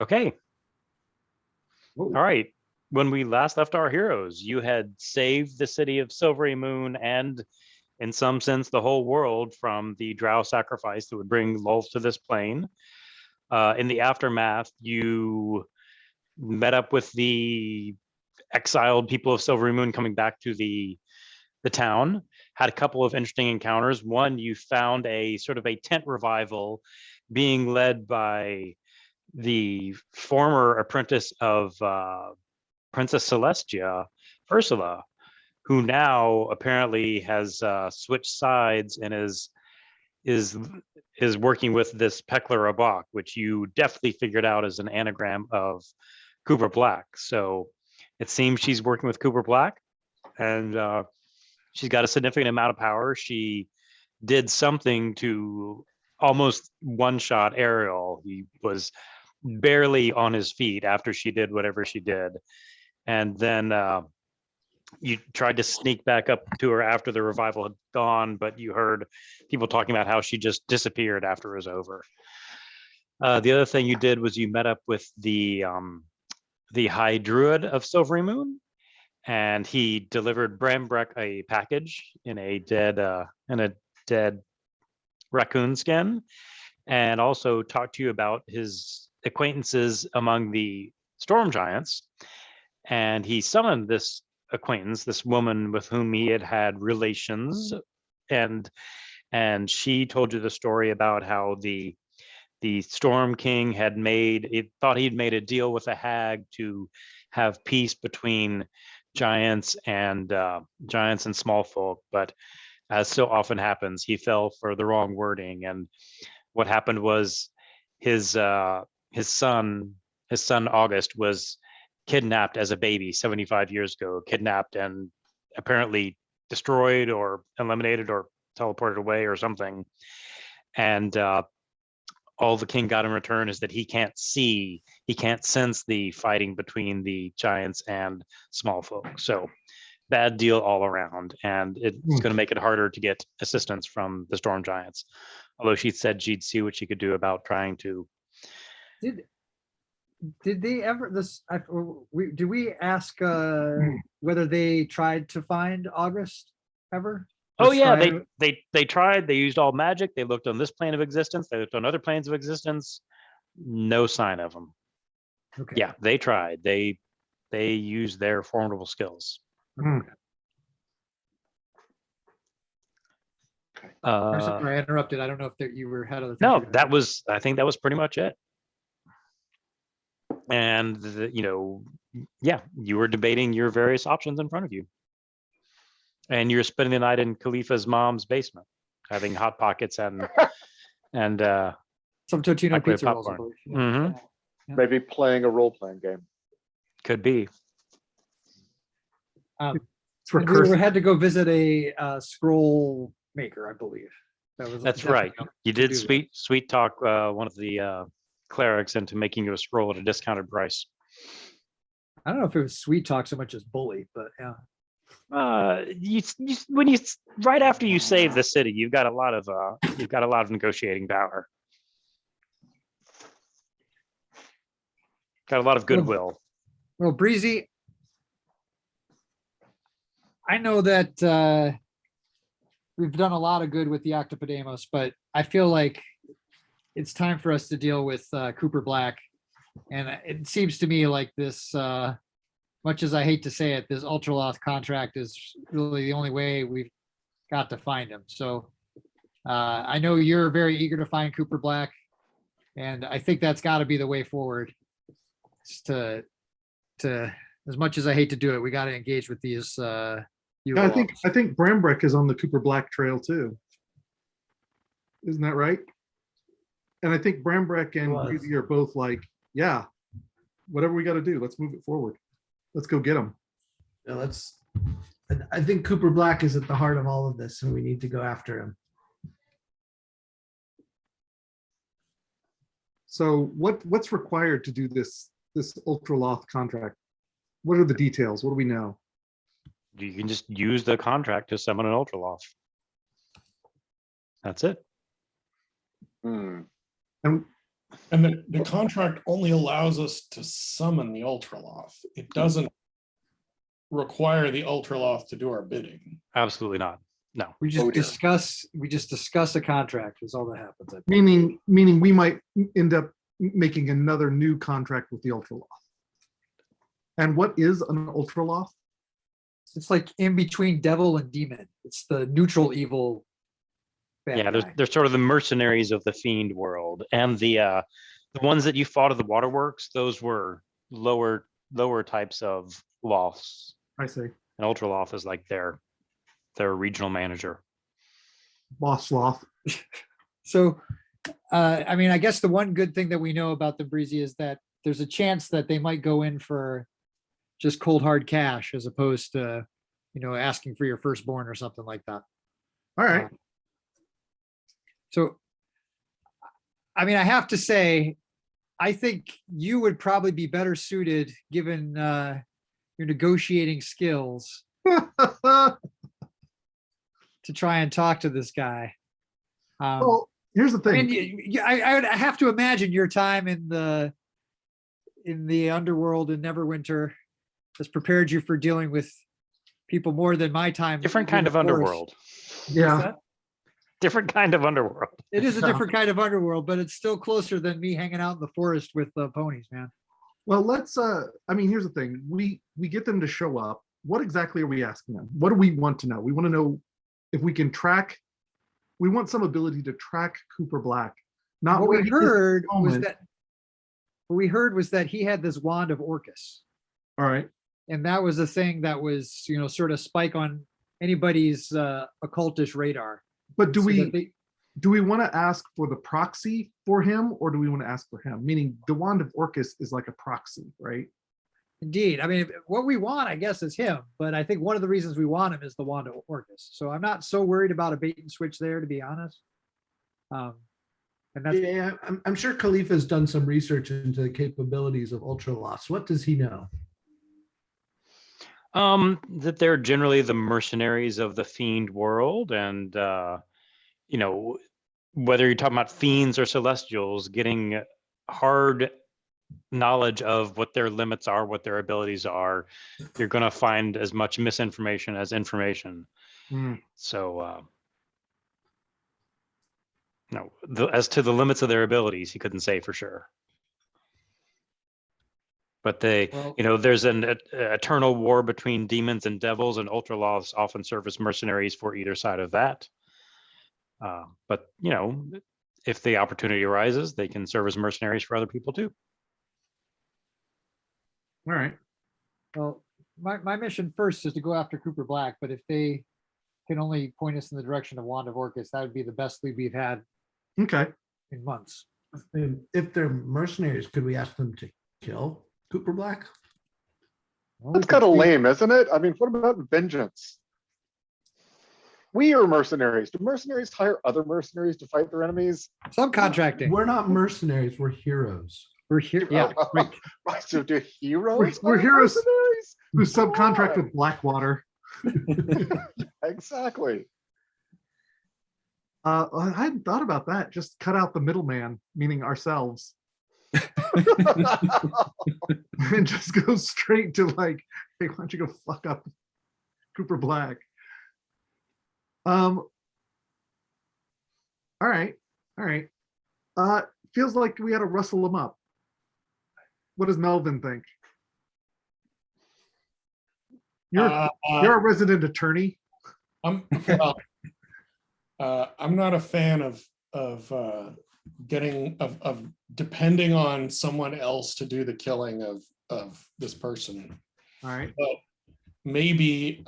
Okay. Whoa. All right. When we last left our heroes, you had saved the city of Silvery Moon and, in some sense, the whole world from the drow sacrifice that would bring Lolth to this plane. In the aftermath, you met up with the exiled people of Silvery Moon coming back to the town, had a couple of interesting encounters. One, you found a sort of a tent revival being led by the former apprentice of Princess Celestia, Ursula, who now apparently has switched sides and is working with this Peckler Abak, which you definitely figured out as an anagram of Cooper Black. So it seems she's working with Cooper Black, and she's got a significant amount of power. She did something to almost one-shot Ariel. He was barely on his feet after she did whatever she did. And then you tried to sneak back up to her after the revival had gone, but you heard people talking about how she just disappeared after it was over. The other thing you did was you met up with the High Druid of Silvery Moon, and he delivered Brambrek a package in a dead raccoon skin, and also talked to you about his acquaintances among the storm giants. And he summoned this acquaintance, this woman with whom he had had relations, and she told you the story about how the Storm King had thought he'd made a deal with a hag to have peace between giants and small folk, but as so often happens, he fell for the wrong wording, and what happened was his son August was kidnapped as a baby 75 years ago, kidnapped and apparently destroyed or eliminated or teleported away or something. And all the king got in return is that he can't sense the fighting between the giants and small folk. So bad deal all around, and it's going to make it harder to get assistance from the storm giants. Although she said she'd see what she could do about trying to. Did they ever did we ask whether they tried to find August ever? Oh yeah, they tried. They used all magic. They looked on this plane of existence. They looked on other planes of existence. No sign of them. Okay. Yeah, they tried. They used their formidable skills. Okay. I'm sorry, I interrupted. I don't know if you had other things. No, I think that was pretty much it. And you were debating your various options in front of you. And you're spending the night in Khalifa's mom's basement, having hot pockets and some Totino pizza rolls. Mm-hmm. Yeah. Maybe playing a role-playing game. Could be. We had to go visit a scroll maker, I believe. That's right. You did sweet talk one of the clerics into making you a scroll at a discounted price. I don't know if it was sweet talk so much as bully, but yeah. Right after you save the city, you've got a lot of negotiating power. Got a lot of goodwill. Well, Breezy, I know that we've done a lot of good with the Octopodemos, but I feel like it's time for us to deal with Cooper Black. And it seems to me like this, much as I hate to say it, this Ultraloth contract is really the only way we've got to find him. So I know you're very eager to find Cooper Black, and I think that's got to be the way forward. It's to as much as I hate to do it, we got to engage with these. I think Brambrek is on the Cooper Black trail too. Isn't that right? And I think Brambrek and Breezy are both like, yeah, whatever we got to do, let's move it forward. Let's go get him. Yeah, I think Cooper Black is at the heart of all of this, and we need to go after him. So what's required to do this Ultraloth contract? What are the details? What do we know? You can just use the contract to summon an Ultraloth. That's it. And And the contract only allows us to summon the Ultraloth. It doesn't require the Ultraloth to do our bidding. Absolutely not. No. We just Oh, dear. discuss a contract is all that happens. Meaning we might end up making another new contract with the Ultraloth. And what is an Ultraloth? It's like in between devil and demon. It's the neutral evil. Bad Yeah, guy. they're sort of the mercenaries of the fiend world, and the ones that you fought at the waterworks, those were lower types of loths. I say, An Ultraloth is like their regional manager. boss sloth. So, I mean, I guess the one good thing that we know about the Breezy is that there's a chance that they might go in for just cold hard cash as opposed to, asking for your firstborn or something like that. All right. So, I mean, I have to say, I think you would probably be better suited given your negotiating skills to try and talk to this guy. Well, here's the I thing. mean, I would have to imagine your time in the underworld in Neverwinter has prepared you for dealing with people more than my time. Different in kind the of forest. underworld. Yeah. Different kind of underworld. It is a Yeah. different kind of underworld, but it's still closer than me hanging out in the forest with ponies, man. Well, let's I mean, here's the thing. We get them to show up. What exactly are we asking them? What do we want to know? We want to know if we can track, we want some ability to track Cooper Black. Not What where we he is at the heard was moment. that what we heard was that he had this wand of Orcus. All right. And that was a thing that was, sort of spike on anybody's occultish radar. But do So we that they- do we want to ask for the proxy for him, or do we want to ask for him? Meaning the wand of Orcus is like a proxy, right? Indeed. I mean, what we want, I guess, is him. But I think one of the reasons we want him is the wand of Orcus. So I'm not so worried about a bait and switch there, to be honest. And that's Yeah, I'm sure Khalifa's done some research into the capabilities of Ultraloths. What does he know? That they're generally the mercenaries of the fiend world, and whether you're talking about fiends or celestials, getting hard knowledge of what their limits are, what their abilities are, you're going to find as much misinformation as information. Hmm. So, as to the limits of their abilities, he couldn't say for sure. But well, there's an eternal war between demons and devils, and Ultraloths often serve as mercenaries for either side of that. But if the opportunity arises, they can serve as mercenaries for other people too. All right. well, my mission first is to go after Cooper Black, but if they can only point us in the direction of Wand of Orcus, that would be the best lead we've had Okay. in months. And if they're mercenaries, could we ask them to kill Cooper Black? Well, That's we kind of could see- lame, isn't it? I mean, what about vengeance? We are mercenaries. Do mercenaries hire other mercenaries to fight their enemies? Subcontracting. We're not mercenaries, we're heroes. We're here. Yeah. Right. Right, so do heroes? We're hire heroes. mercenaries? Who subcontract with Blackwater? Exactly. I hadn't thought about that. Just cut out the middleman, meaning ourselves, and just go straight to like, hey, why don't you go fuck up Cooper Black? All right. Feels like we had to rustle him up. What does Melvin think? You're a resident attorney. I'm not a fan of depending on someone else to do the killing of this person. All right. But maybe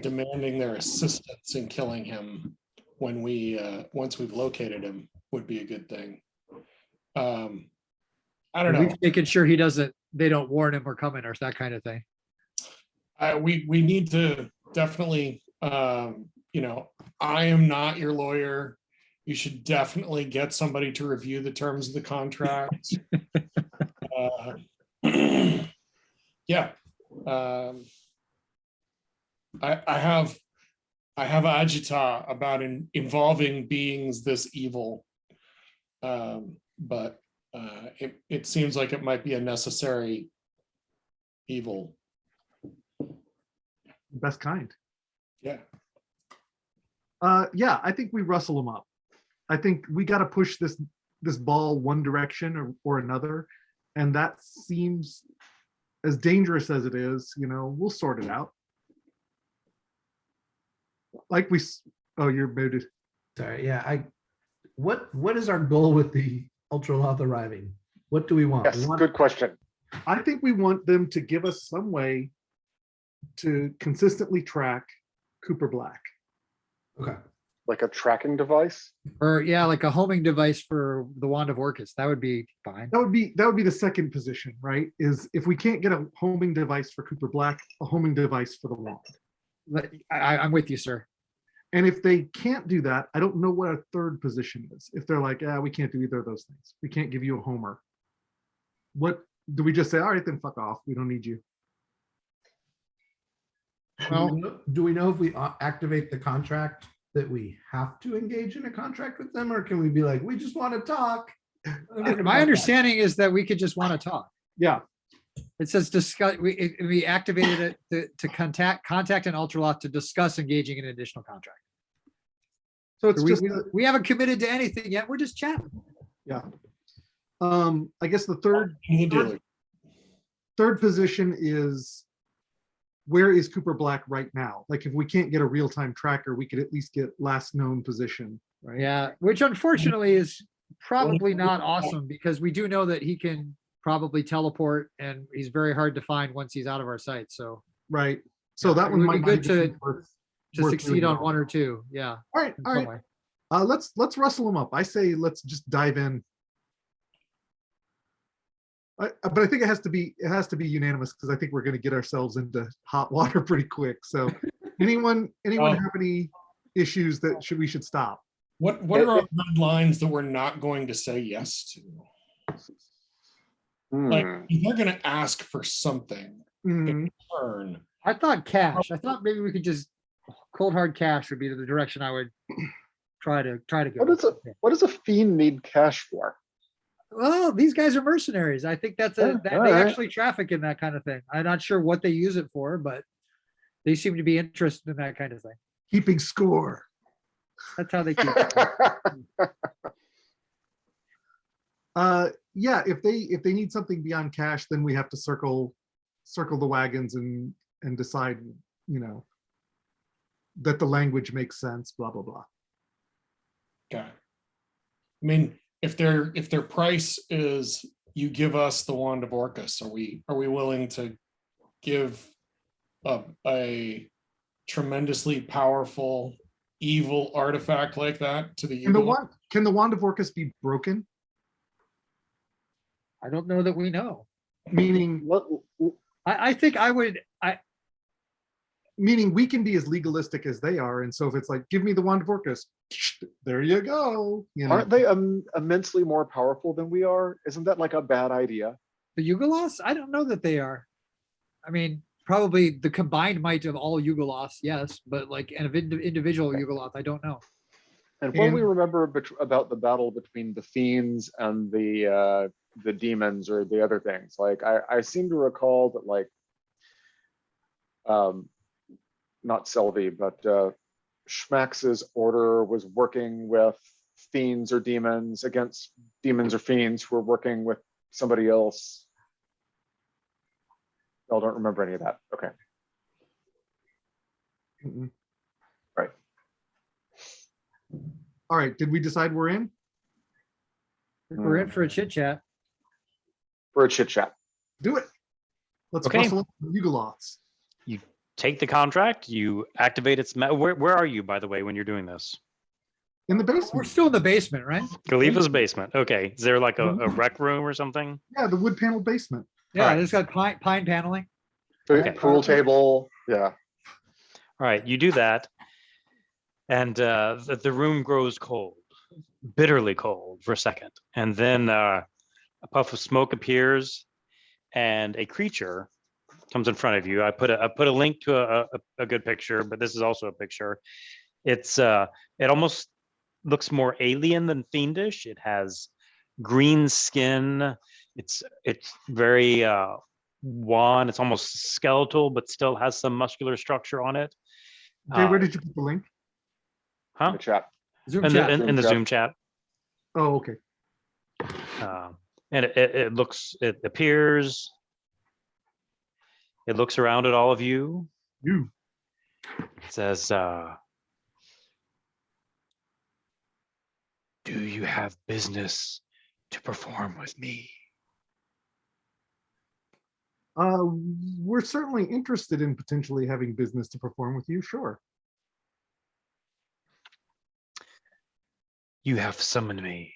demanding their assistance in killing him when once we've located him would be a good thing. I don't At know. least making sure they don't warn him or coming or that kind of thing. We need to definitely, I am not your lawyer. You should definitely get somebody to review the terms of the contract. Yeah. I have agita about involving beings this evil. But it seems like it might be a necessary evil. Best kind. Yeah. Yeah, I think we rustle them up. I think we got to push this ball one direction or another, and that seems as dangerous as it is. We'll sort it out. Like oh, you're muted. Sorry, yeah, what is our goal with the Ultraloth arriving? What do we want? Yes, good question. I think we want them to give us some way to consistently track Cooper Black. Okay, Like a tracking device. Or yeah, like a homing device for the Wand of Orcus. That would be fine. That would be the second position, right? Is if we can't get a homing device for Cooper Black, a homing device for the wand. I'm with you, sir. And if they can't do that, I don't know what our third position is. If they're like, we can't do either of those things. We can't give you a homer. What do we just say? All right, then fuck off. We don't need you. Well, do we know if we activate the contract that we have to engage in a contract with them, or can we be like, we just want to talk? my understanding is that we could just want to talk. Yeah. It says discuss, we activated it to contact an Ultraloth to discuss engaging in an additional contract. So it's We, just we, we haven't committed to anything yet. We're just chatting. yeah. I guess the Dealer. third position is, where is Cooper Black right now? Like if we can't get a real-time tracker, we could at least get last known position, right? Yeah, which unfortunately is probably not awesome because we do know that he can probably teleport and he's very hard to find once he's out of our sight. So Right. So Yeah, that it one would might be good be to worth succeed doing on now. one or two. Yeah. All right. in All some right. way. Let's rustle them up. I say let's just dive in. But I think it has to be unanimous because I think we're going to get ourselves into hot water pretty quick. So anyone have any issues that we should stop? What are our red lines that we're not going to say yes to? Like, Hmm. if they're gonna ask for something Mhm. in return, I thought cash. I thought maybe we could just cold hard cash would be the direction I would try to go. What does a fiend need cash for? Well, these guys are mercenaries. I think that's Yeah, they all right. actually traffic in that kind of thing. I'm not sure what they use it for, but they seem to be interested in that kind of thing. Keeping score. That's how they keep. it. Yeah, if they need something beyond cash, then we have to circle the wagons and decide, that the language makes sense, blah, blah, blah. okay. I mean, if their price is you give us the Wand of Orcus, are we willing to give a tremendously powerful evil artifact like that to the Can the Wand of Orcus be broken? I don't know that we know. Meaning What? I think I would. meaning we can be as legalistic as they are, and so if it's like, give me the Wand of Orcus, there you go. Aren't they immensely more powerful than we are? Isn't that like a bad idea? The Yugoloths? I don't know that they are. I mean, probably the combined might of all Yugoloths, yes, but like an individual Yugoloth, I don't know. And what do we And- remember about the battle between the fiends and the demons or the other things? Like I seem to recall that like not Sylvie, but Schmax's order was working with fiends or demons against demons or fiends who were working with somebody else. I don't remember any of that. Okay. Mm-mm. Right. All right, did we decide we're in? We're in for a chit chat. For a chit chat. Do it. Let's Okay. rustle up the Yugoloths. Take the contract, you activate its, where are you, by the way, when you're doing this? In the We're basement. still in the basement, right? Khalifa's basement. Okay. Is there like a rec room or something? Yeah, the wood panel basement. Yeah, Alright. it's got pine paneling. Okay. Pool table. Yeah. All right, you do that. And the room grows cold, bitterly cold for a second. And then a puff of smoke appears and a creature comes in front of you. I put a link to a good picture, but this is also a picture. It's it almost looks more alien than fiendish. It has green skin. It's very wan. It's almost skeletal, but still has some muscular structure on it. Jay, where did you put the link? Huh? The chat. Zoom In chat. the Zoom Zoom chat. Oh, okay. And it appears. It looks around at all of you. You. It says, do you have business to perform with me? We're certainly interested in potentially having business to perform with you. Sure. You have summoned me.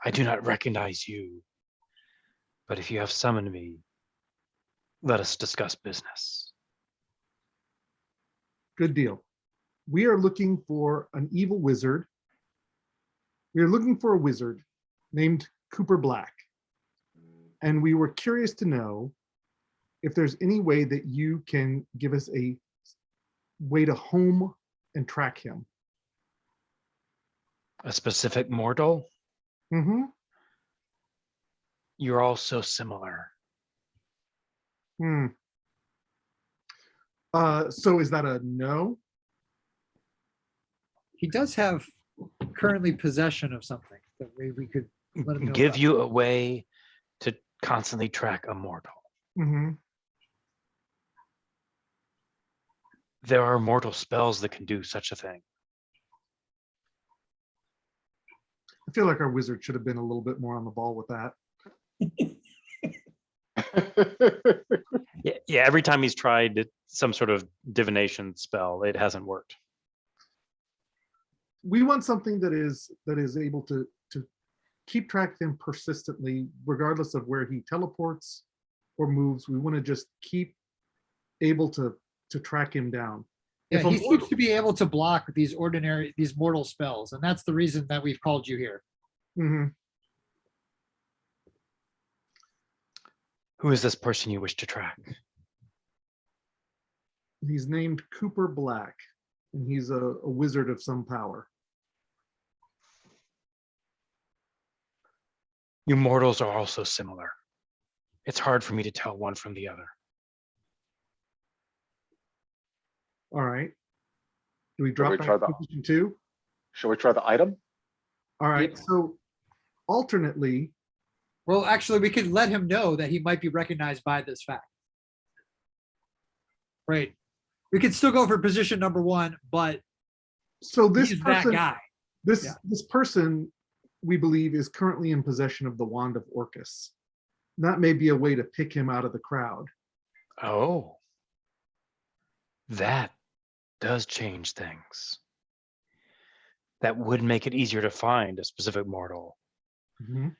I do not recognize you. But if you have summoned me, let us discuss business. Good deal. We are looking for an evil wizard. We are looking for a wizard named Cooper Black. And we were curious to know if there's any way that you can give us a way to home and track him. A specific mortal? Mm-hmm. You're all so similar. Hmm. So is that a no? He does have currently possession of something that we could let him know Give about. you a way to constantly track a mortal. Mm-hmm. There are mortal spells that can do such a thing. I feel like our wizard should have been a little bit more on the ball with that. Yeah, every time he's tried some sort of divination spell, it hasn't worked. We want something that is able to keep track of him persistently, regardless of where he teleports or moves. We want to just keep able to track him down. Yeah, If a he seems mortal- to be able to block these mortal spells, and that's the reason that we've called you here. Mhm. Who is this person you wish to track? He's named Cooper Black, and he's a wizard of some power. You mortals are also similar. It's hard for me to tell one from the other. All right. Do we we drop try back to that? position 2? Shall we try the item? All right. So alternately, Well, actually, we could let him know that he might be recognized by this fact. Right. We could still go for position number 1, but so this he's that person, guy. this Yeah. this person, we believe, is currently in possession of the wand of Orcus. That may be a way to pick him out of the crowd. Oh, that does change things. That would make it easier to find a specific mortal. Mhm.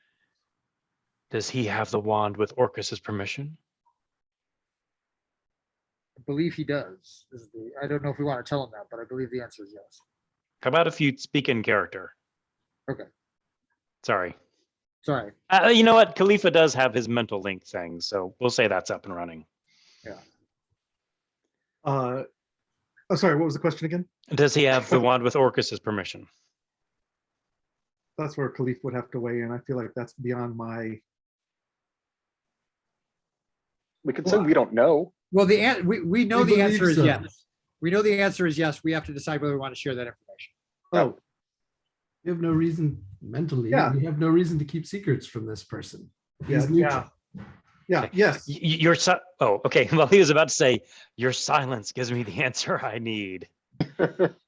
Does he have the wand with Orcus's permission? I believe he does. I don't know if we want to tell him that, but I believe the answer is yes. How about if you speak in character? Okay. Sorry. Sorry. You know what? Khalifa does have his mental link thing, so we'll say that's up and running. Oh, sorry, what was the question again? Does he have the wand with Orcus's permission? That's where Khalif would have to weigh in. I feel like that's beyond my. We could say we don't know. Well, we know We the believe answer is so. yes. We know the answer is yes. We have to decide whether we want to share that information. Oh, We have no reason mentally. Yeah. We have no reason to keep secrets from this person. He's yeah, neutral. yeah, yes. Oh, okay. Well, he was about to say, your silence gives me the answer I need.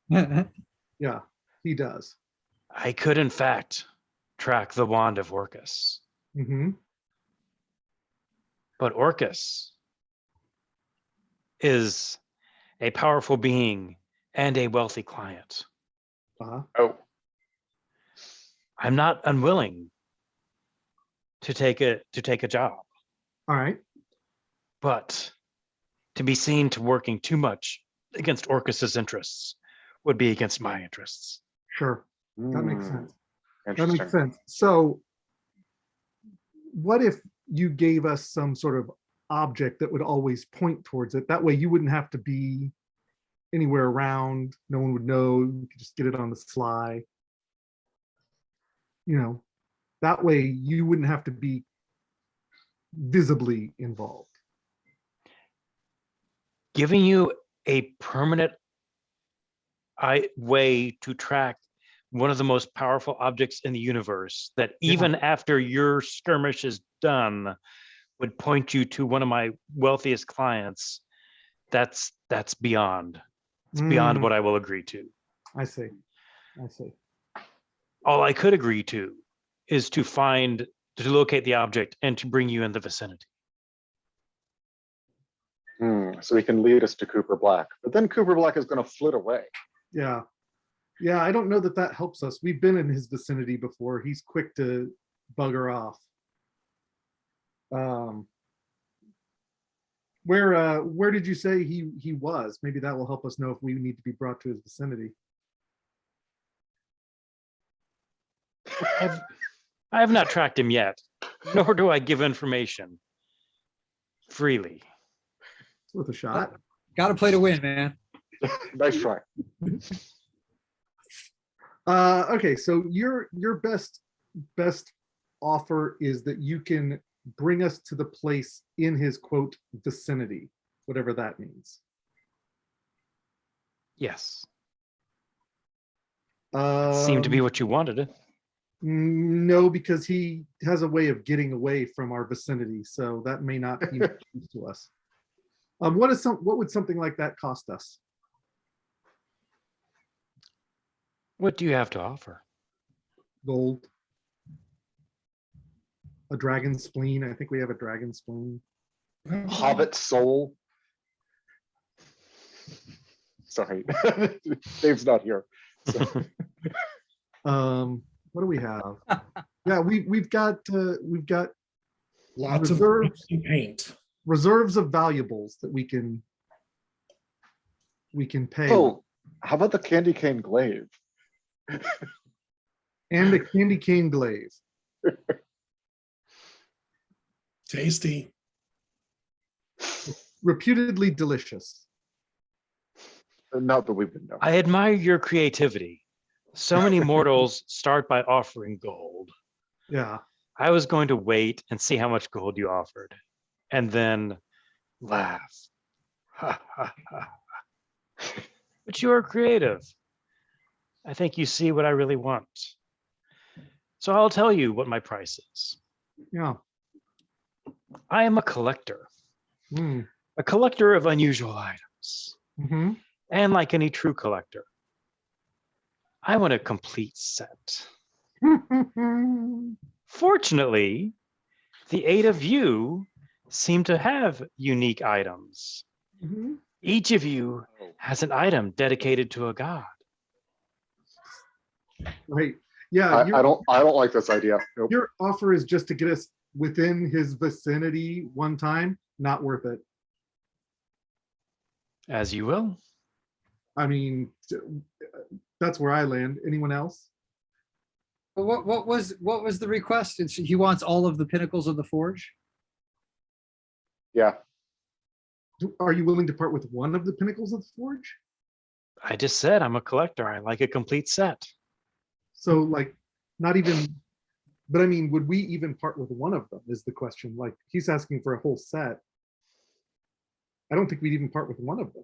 Yeah, he does. I could, in fact, track the wand of Orcus, Mm-hmm. but Orcus is a powerful being and a wealthy client. Uh-huh. Oh, I'm not unwilling to take a job, All right. but to be seen to working too much against Orcus's interests would be against my interests. Sure. That makes sense. That Interesting. makes sense. So what if you gave us some sort of object that would always point towards it? That way you wouldn't have to be anywhere around. No one would know. You could just get it on the sly. You know, That way you wouldn't have to be visibly involved. Giving you a permanent way to track one of the most powerful objects in the universe that even after your skirmish is done would point you to one of my wealthiest clients. That's beyond. It's beyond what I will agree to. I see. I see. All I could agree to is to locate the object and to bring you in the vicinity. So he can lead us to Cooper Black, but then Cooper Black is going to flit away. Yeah. Yeah, I don't know that that helps us. We've been in his vicinity before. He's quick to bugger off. Where did you say he was? Maybe that will help us know if we need to be brought to his vicinity. I have not tracked him yet, nor do I give information freely. It's worth a shot. Got to play to win, man. Nice try. Okay, so your best offer is that you can bring us to the place in his quote vicinity, whatever that means. Yes. Seemed to be what you wanted. No, because he has a way of getting away from our vicinity, so that may not be used to us. What would something like that cost us? What do you have to offer? Gold. A dragon spleen. I think we have a dragon spleen. Hobbit soul. Sorry, Dave's not here. So. What do we have? Yeah, we've got Lots reserves. of paint. Reserves of valuables that we can pay. Oh, how about the candy cane glaive? And the candy cane glaze. Tasty. Reputedly delicious. Not that we've been known. I admire your creativity. So many mortals start by offering gold. Yeah. I was going to wait and see how much gold you offered, and then laugh. But you are creative. I think you see what I really want. So I'll tell you what my price is. Yeah. I am a collector. Mm. A collector of unusual items. Mm-hmm. And like any true collector, I want a complete set. Fortunately, the 8 of you seem to have unique items. Mm-hmm. Each of you has an item dedicated to a god. Right. Yeah. I don't like this idea. Nope. Your offer is just to get us within his vicinity one time. Not worth it. As you will. I mean, that's where I land. Anyone else? What was the request? He wants all of the pinnacles of the forge. Yeah. Are you willing to part with one of the pinnacles of the forge? I just said I'm a collector. I like a complete set. So like, not even, but I mean, would we even part with one of them is the question. Like, he's asking for a whole set. I don't think we'd even part with one of them.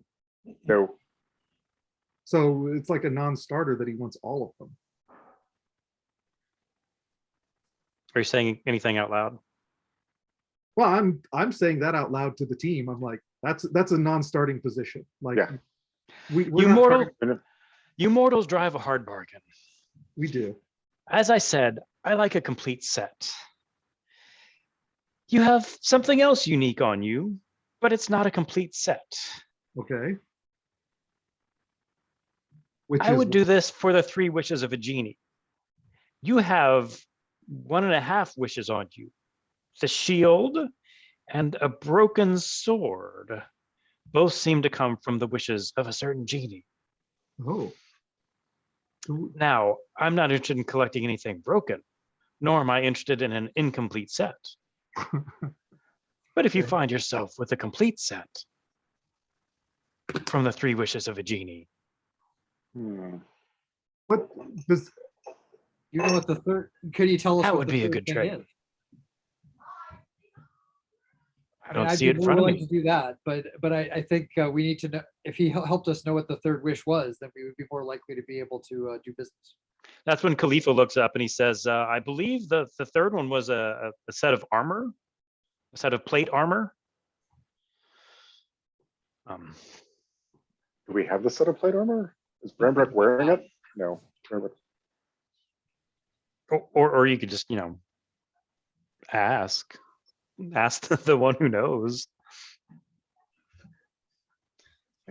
No. So it's like a non-starter that he wants all of them. Are you saying anything out loud? Well, I'm saying that out loud to the team. I'm like, that's a non-starting position. Like, Yeah. You mortals drive a hard bargain. We do. As I said, I like a complete set. You have something else unique on you, but it's not a complete set. Okay. Which I would do this for the 3 wishes of a genie. You have 1.5 wishes on you. The shield and a broken sword. Both seem to come from the wishes of a certain genie. Oh. Now, I'm not interested in collecting anything broken, nor am I interested in an incomplete set. But if you find yourself with a complete set from the 3 wishes of a genie, Hmm. What does You know what the third, could you tell us? That what would the be a third good thing trade. is? I don't I'd see be it in more front of willing me. to do that, but I think we need to know, if he helped us know what the third wish was, then we would be more likely to be able to do business. That's when Khalifa looks up and he says, I believe the third one was a set of armor, a set of plate armor. Do we have the set of plate armor? Is Brambrick wearing it? No. Brambrick- Or you could just, ask the one who knows.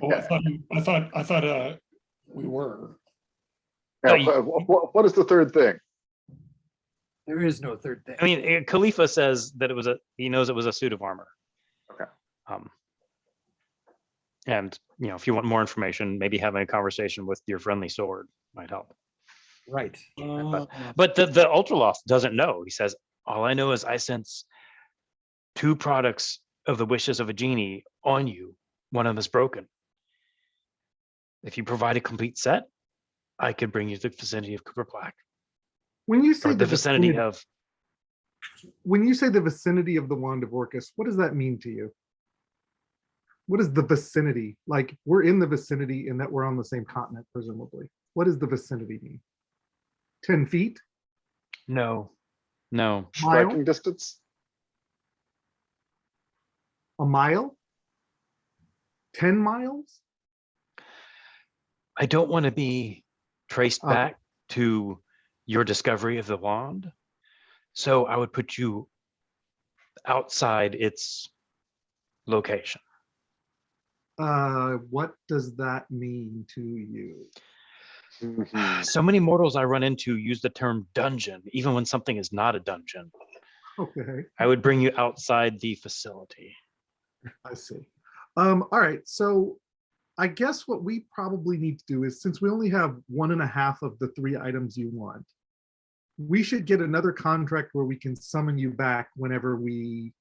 Oh, Okay. I thought we were. Now, No, what is the third thing? There is no third thing. I mean, Khalifa says that he knows it was a suit of armor. Okay. And if you want more information, maybe having a conversation with your friendly sword might help. Right. But the Ultraloft doesn't know. He says, all I know is I sense 2 products of the wishes of a genie on you. One of them is broken. If you provide a complete set, I could bring you to the vicinity of Cooper Black, When you say or the vicinity of. when you say the vicinity of the Wand of Orcus, what does that mean to you? What is the vicinity? Like, we're in the vicinity in that we're on the same continent, presumably. What does the vicinity mean? 10 feet? No. Mile? Striking distance? A mile? 10 miles? I don't want to be traced Oh. back to your discovery of the wand. So I would put you outside its location. What does that mean to you? Mhm. So many mortals I run into use the term dungeon, even when something is not a dungeon. Okay, I would bring you outside the facility. I see. All right, so I guess what we probably need to do is, since we only have 1.5 of the 3 items you want, we should get another contract where we can summon you back whenever we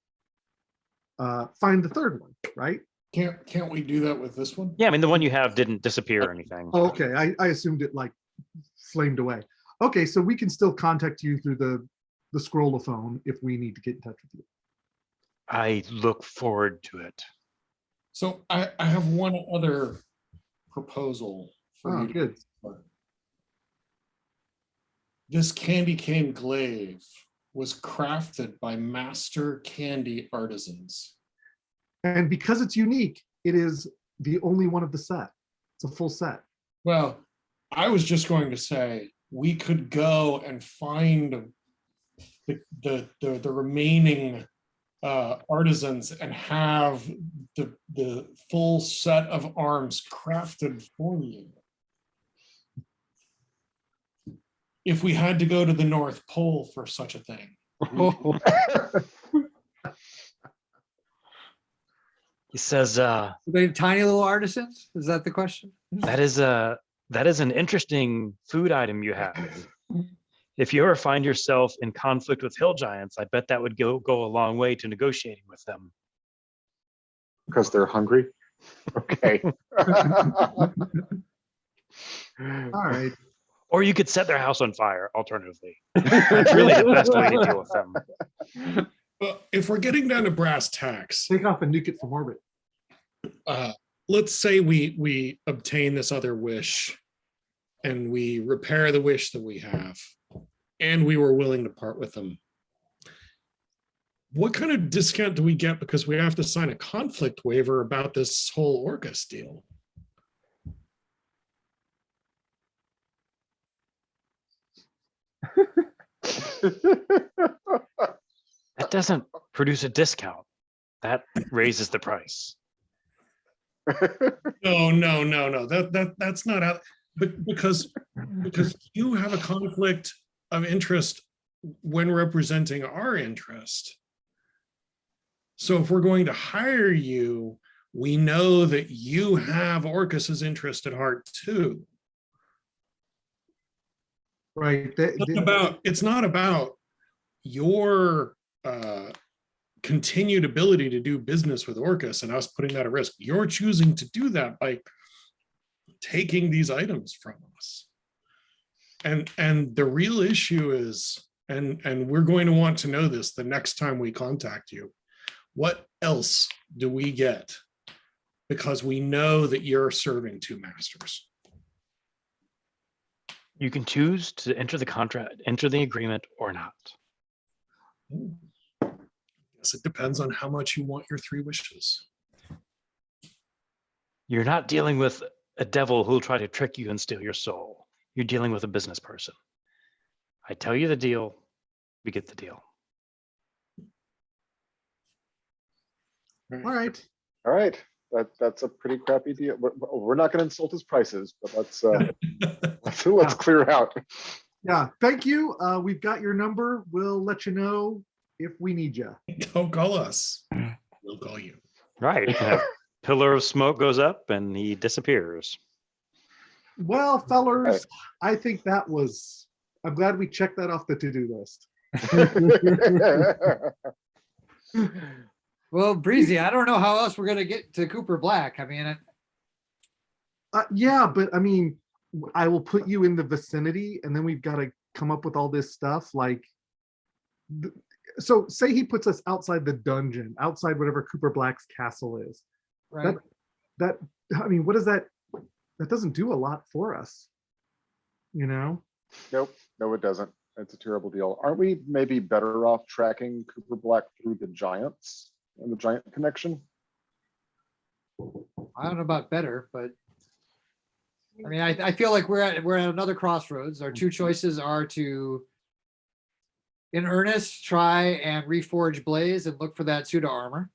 find the third one, right? Can't we do that with this one? Yeah, I mean, the one you have didn't disappear or anything. Oh, okay, I assumed it like flamed away. Okay, so we can still contact you through the scroll phone if we need to get in touch with you. I look forward to it. So I have one other proposal for Oh, you. to good. consider. This candy cane glaive was crafted by master candy artisans. And because it's unique, it is the only one of the set. It's a full set. Well, I was just going to say we could go and find the remaining artisans and have the full set of arms crafted for you. If we had to go to the North Pole for such a thing. He says, Are they tiny little artisans? Is that the question? that is an interesting food item you have. If you ever find yourself in conflict with hill giants, I bet that would go a long way to negotiating with them. Because they're hungry? Okay. All right. Or you could set their house on fire, alternatively. That's really the best way to deal with them. But if we're getting down to brass tacks, Take off and nuke it from orbit. let's say we obtain this other wish and we repair the wish that we have, and we were willing to part with them. What kind of discount do we get because we have to sign a conflict waiver about this whole Orcus deal? That doesn't produce a discount. That raises the price. No. That's not out. But because you have a conflict of interest when representing our interest. So if we're going to hire you, we know that you have Orcus's interest at heart too. Right. It's not about your continued ability to do business with Orcus and us putting that at risk. You're choosing to do that by taking these items from us. And the real issue is, and we're going to want to know this the next time we contact you. What else do we get? Because we know that you're serving two masters. You can choose to enter the contract, enter the agreement or not. Yes, it depends on how much you want your three wishes. You're not dealing with a devil who'll try to trick you and steal your soul. You're dealing with a business person. I tell you the deal, we get the deal. All right. All right, that's a pretty crappy deal. We're not gonna insult his prices, but let's clear out. Yeah, thank you. We've got your number. We'll let you know if we need you. Don't call us. We'll call you. Right. And a pillar of smoke goes up and he disappears. Well, fellers, I think I'm glad we checked that off the to-do list. Well, Breezy, I don't know how else we're gonna get to Cooper Black. I mean, Yeah, but I mean, I will put you in the vicinity and then we've got to come up with all this stuff like, so say he puts us outside the dungeon, outside whatever Cooper Black's castle is. right? I mean, what is that? That doesn't do a lot for us. You know? Nope, no, it doesn't. It's a terrible deal. Aren't we maybe better off tracking Cooper Black through the giants and the giant connection? I don't know about better, but I mean, I feel like we're at another crossroads. Our two choices are to, in earnest, try and reforge Blaze and look for that pseudo armor.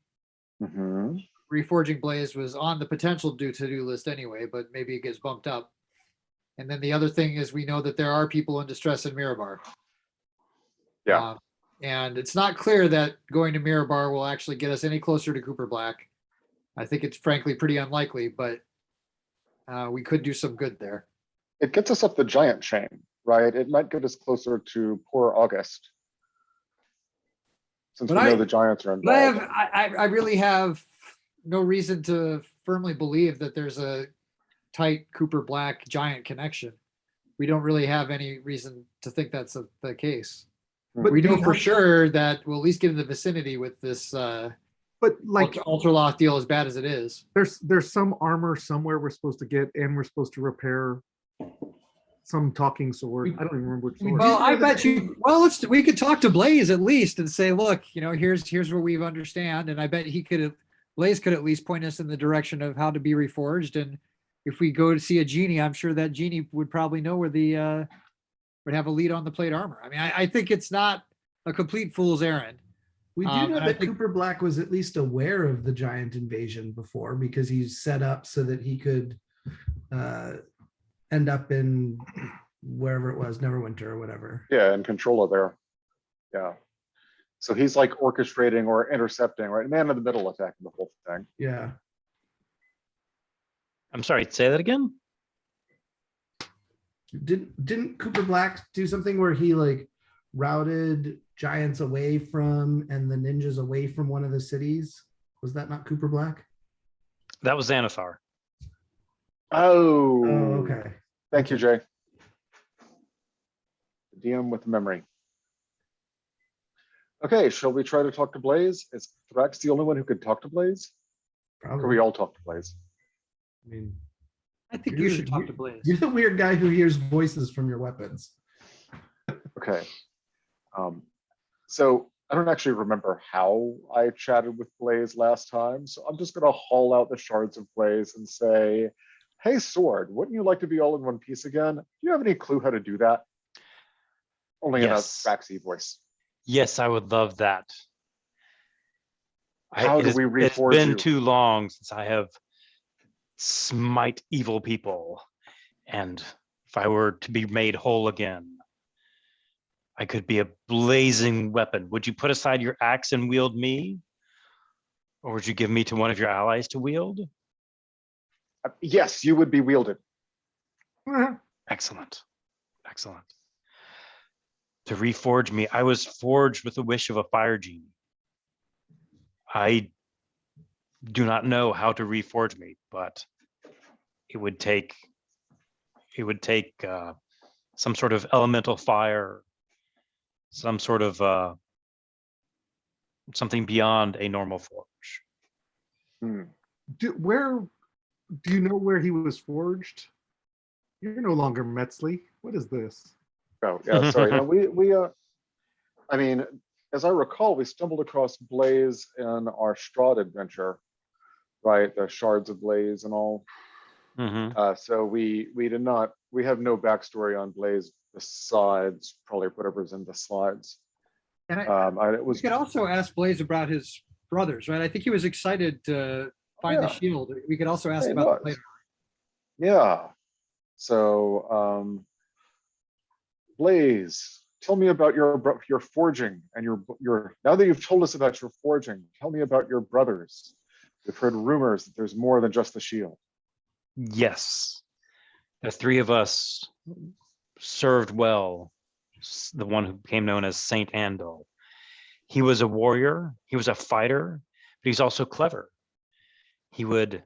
Mm-hmm. Reforging Blaze was on the potential to-do list anyway, but maybe it gets bumped up. And then the other thing is we know that there are people in distress in Mirabar. Yeah. And it's not clear that going to Mirabar will actually get us any closer to Cooper Black. I think it's frankly pretty unlikely, but we could do some good there. It gets us up the giant chain, right? It might get us closer to poor August. Since But we know I- the giants are But involved. I really have no reason to firmly believe that there's a tight Cooper Black giant connection. We don't really have any reason to think that's the case. But We know the- for sure that we'll at least get in the vicinity with this But like, ultra lock deal, as bad as it is. there's some armor somewhere we're supposed to get, and we're supposed to repair some talking sword. I don't even remember which sword. Well, I bet you. Well, we could talk to Blaze at least and say, look, here's what we understand, and I bet Blaze could at least point us in the direction of how to be reforged. And if we go to see a genie, I'm sure that genie would probably know where the would have a lead on the plate armor. I mean, I think it's not a complete fool's errand. We do know and I that think- Cooper Black was at least aware of the giant invasion before because he's set up so that he could end up in wherever it was, Neverwinter or whatever. Yeah, and control of there. Yeah. So he's like orchestrating or intercepting, right? Man in the middle attacking the whole thing. Yeah. I'm sorry, say that again? Didn't Cooper Black do something where he like routed giants away from and the ninjas away from one of the cities? Was that not Cooper Black? That was Xanathar. Oh, Oh, okay. Thank you, Jay. DM with memory. Okay, shall we try to talk to Blaze? Is Thrax the only one who could talk to Blaze? Or Probably. we all talk to Blaze? I mean, I think you should talk to Blaze. you're the weird guy who hears voices from your weapons. Okay. So I don't actually remember how I chatted with Blaze last time, so I'm just gonna haul out the shards of Blaze and say, hey, Sword, wouldn't you like to be all in one piece again? Do you have any clue how to do that? Only Yes. in a Thraxy voice. Yes, I would love that. How do we It's reforge been you? too long since I have smite evil people. And if I were to be made whole again, I could be a blazing weapon. Would you put aside your axe and wield me? Or would you give me to one of your allies to wield? Yes, you would be wielded. Excellent. Excellent. To reforge me, I was forged with the wish of a fire genie. I do not know how to reforge me, but it would take some sort of elemental fire, some sort of something beyond a normal forge. Hmm. Do you know where he was forged? You're no longer Metzley. What is this? Oh, yeah, sorry. No, I mean, as I recall, we stumbled across Blaze in our Strahd adventure, right? The shards of Blaze and all. Mhm. So we have no backstory on Blaze besides probably whatever's in the slides. And It we was, could also ask Blaze about his brothers, right? I think he was excited to find the Yeah. shield. We could also ask He about was. the later. yeah. So, Blaze, tell me about your forging and your. Now that you've told us about your forging, tell me about your brothers. We've heard rumors that there's more than just the shield. Yes, the three of us served well. The one who became known as Saint Andal. He was a warrior. He was a fighter, but he's also clever. He would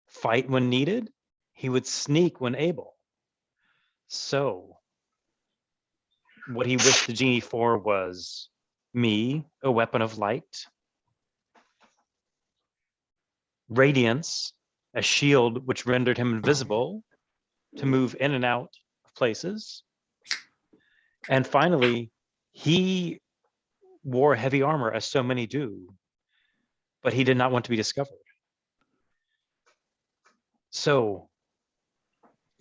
fight when needed. He would sneak when able. So what he wished the genie for was me, a weapon of light, radiance, a shield which rendered him invisible to move in and out of places. And finally, he wore heavy armor, as so many do, but he did not want to be discovered. So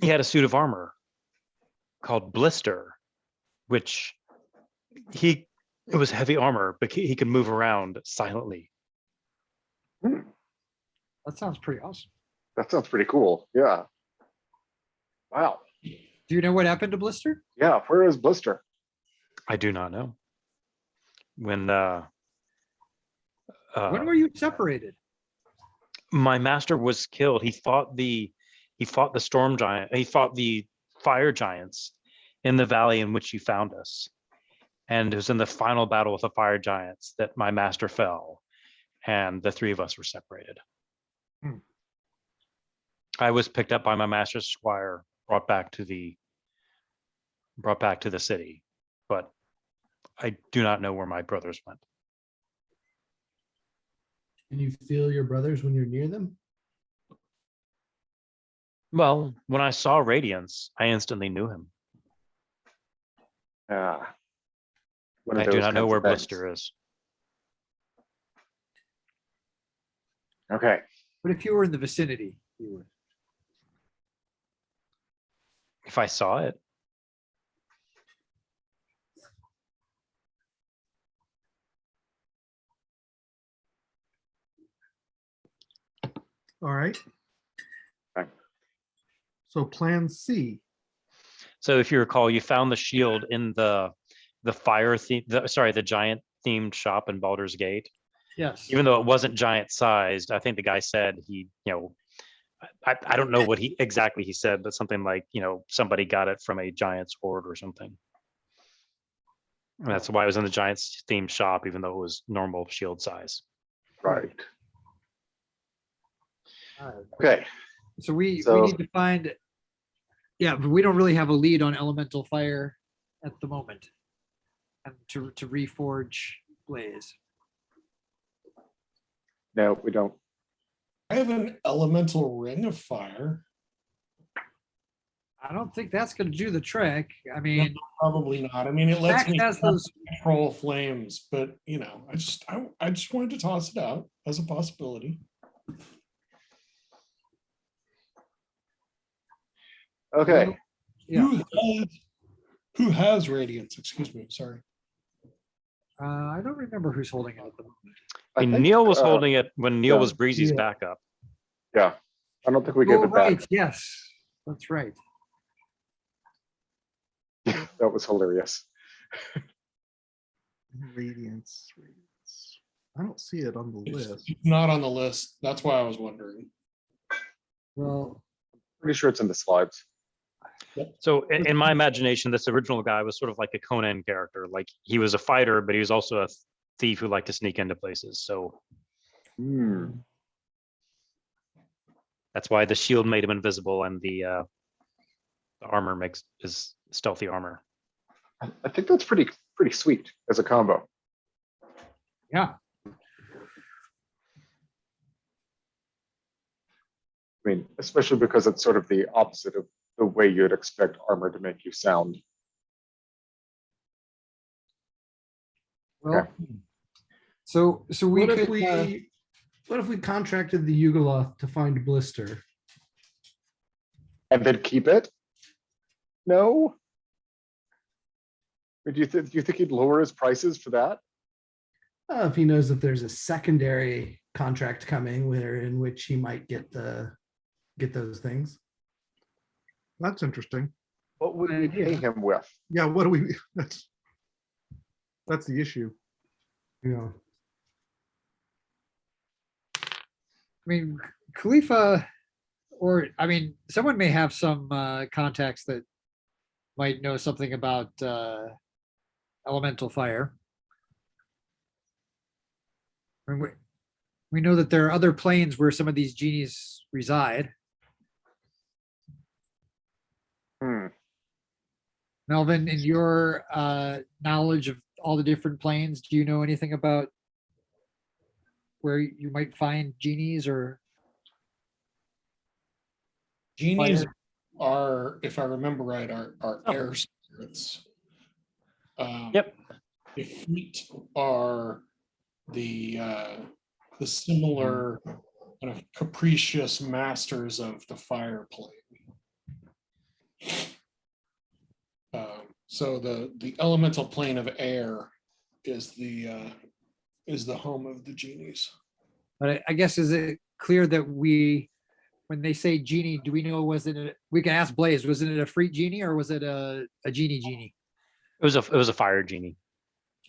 he had a suit of armor called Blister, which it was heavy armor, but he could move around silently. That sounds pretty awesome. That sounds pretty cool. Yeah. Wow. Do you know what happened to Blister? Yeah. Where is Blister? I do not know. When When were you separated? my master was killed, he fought the storm giant, he fought the fire giants in the valley in which you found us. And it was in the final battle with the fire giants that my master fell, and the three of us were separated. Hmm. I was picked up by my master's squire, brought back to the city, but I do not know where my brothers went. Can you feel your brothers when you're near them? Well, when I saw Radiance, I instantly knew him. Yeah. One of I do those not know kinds where of things. Blister is. Okay. But if you were in the vicinity, you would. If I saw it, All right. Okay. So plan C. so if you recall, you found the shield in the fire theme, the giant themed shop in Baldur's Gate. Yes. Even though it wasn't giant sized, I think the guy said I don't know what exactly he said, but something like, somebody got it from a giant's hoard or something. And that's why it was in the giant's themed shop, even though it was normal shield size. Right. All right. Okay. So we So- need to find. Yeah, but we don't really have a lead on elemental fire at the moment, and to reforge Blaze. No, we don't. I have an elemental ring of fire. I don't think that's going to do the trick. I mean, Probably not. I mean, it lets Max me has those. control flames, but I just wanted to toss it out as a possibility. Okay. Yeah, Who has radiance? Excuse me. Sorry. I don't remember who's holding it at the moment. I mean, think, Neil was holding it when Neil yeah. was Breezy's Yeah. backup. Yeah. I don't think we gave Oh, it right. back. Yes, that's right. That was hilarious. Radiance. I don't see it on the It's list. not on the list. That's why I was wondering. Well, Pretty sure it's in the slides. So in my imagination, this original guy was sort of like a Conan character. Like he was a fighter, but he was also a thief who liked to sneak into places. So Hmm. that's why the shield made him invisible, and the armor stealthy armor. I think that's pretty sweet as a combo. Yeah. I mean, especially because it's sort of the opposite of the way you'd expect armor to make you sound. Well, so we What could, if we contracted the Yugoloth to find Blister? And then keep it? No? Do you think he'd lower his prices for that? If he knows that there's a secondary contract coming in which he might get those things. That's interesting. What would we pay him with? Yeah, what do we, that's the issue. Yeah. I mean, Khalifa, or I mean, someone may have some contacts that might know something about elemental fire. I mean, we know that there are other planes where some of these genies reside. Hmm. Melvin, in your knowledge of all the different planes, do you know anything about where you might find genies or Genies fire? are, if I remember right, are Oh. air spirits. Yep. The feet are the similar kind of capricious masters of the fire plane. So the elemental plane of air is the home of the genies. But I guess, is it clear that when they say genie, do we know, we can ask Blaze, was it a freak genie or was it a genie? It was a fire genie.